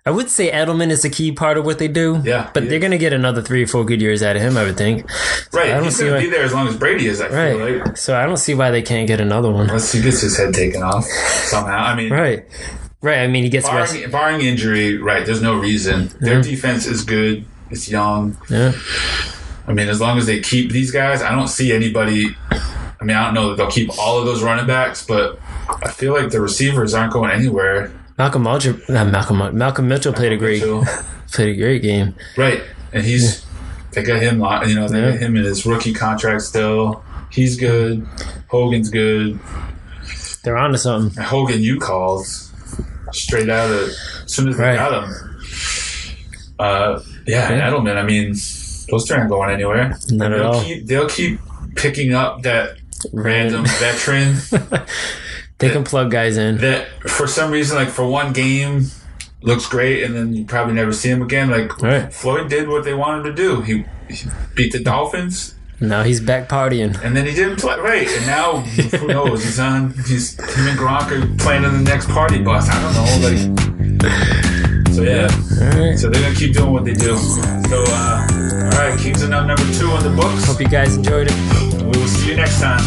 I would say Edelman is a key part of what they do. Yeah. But they're going to get another 3 or 4 good years out of him, I would think. So right. He's going to be there as long as Brady is, I feel like. So I don't see why they can't get another one. Unless he gets his head taken off somehow. I mean. Right. I mean, he gets barring injury, right, there's no reason. Their defense is good. It's young. Yeah. I mean, as long as they keep these guys, I don't see anybody. I mean, I don't know that they'll keep all of those running backs, but I feel like the receivers aren't going anywhere. Malcolm Mitchell played a great game. Right, and they got him. They got him in his rookie contract still. He's good. Hogan's good. They're on to something. And Hogan, you called straight out of as soon as they got him. And Edelman. I mean, those two aren't going anywhere. Not at all. They'll keep picking up that random veteran. They can plug guys in. That for some reason, like for one game, looks great, and then you probably never see him again. Like Floyd did what they wanted him to do. He beat the Dolphins. Now he's back partying. And then he didn't play. Right. And now, who knows? Him and Gronk are playing in the next party bus. I don't know. So, yeah. Right. So, they're going to keep doing what they do. So, all right. Kings of number 2 on the books. Hope you guys enjoyed it. We will see you next time.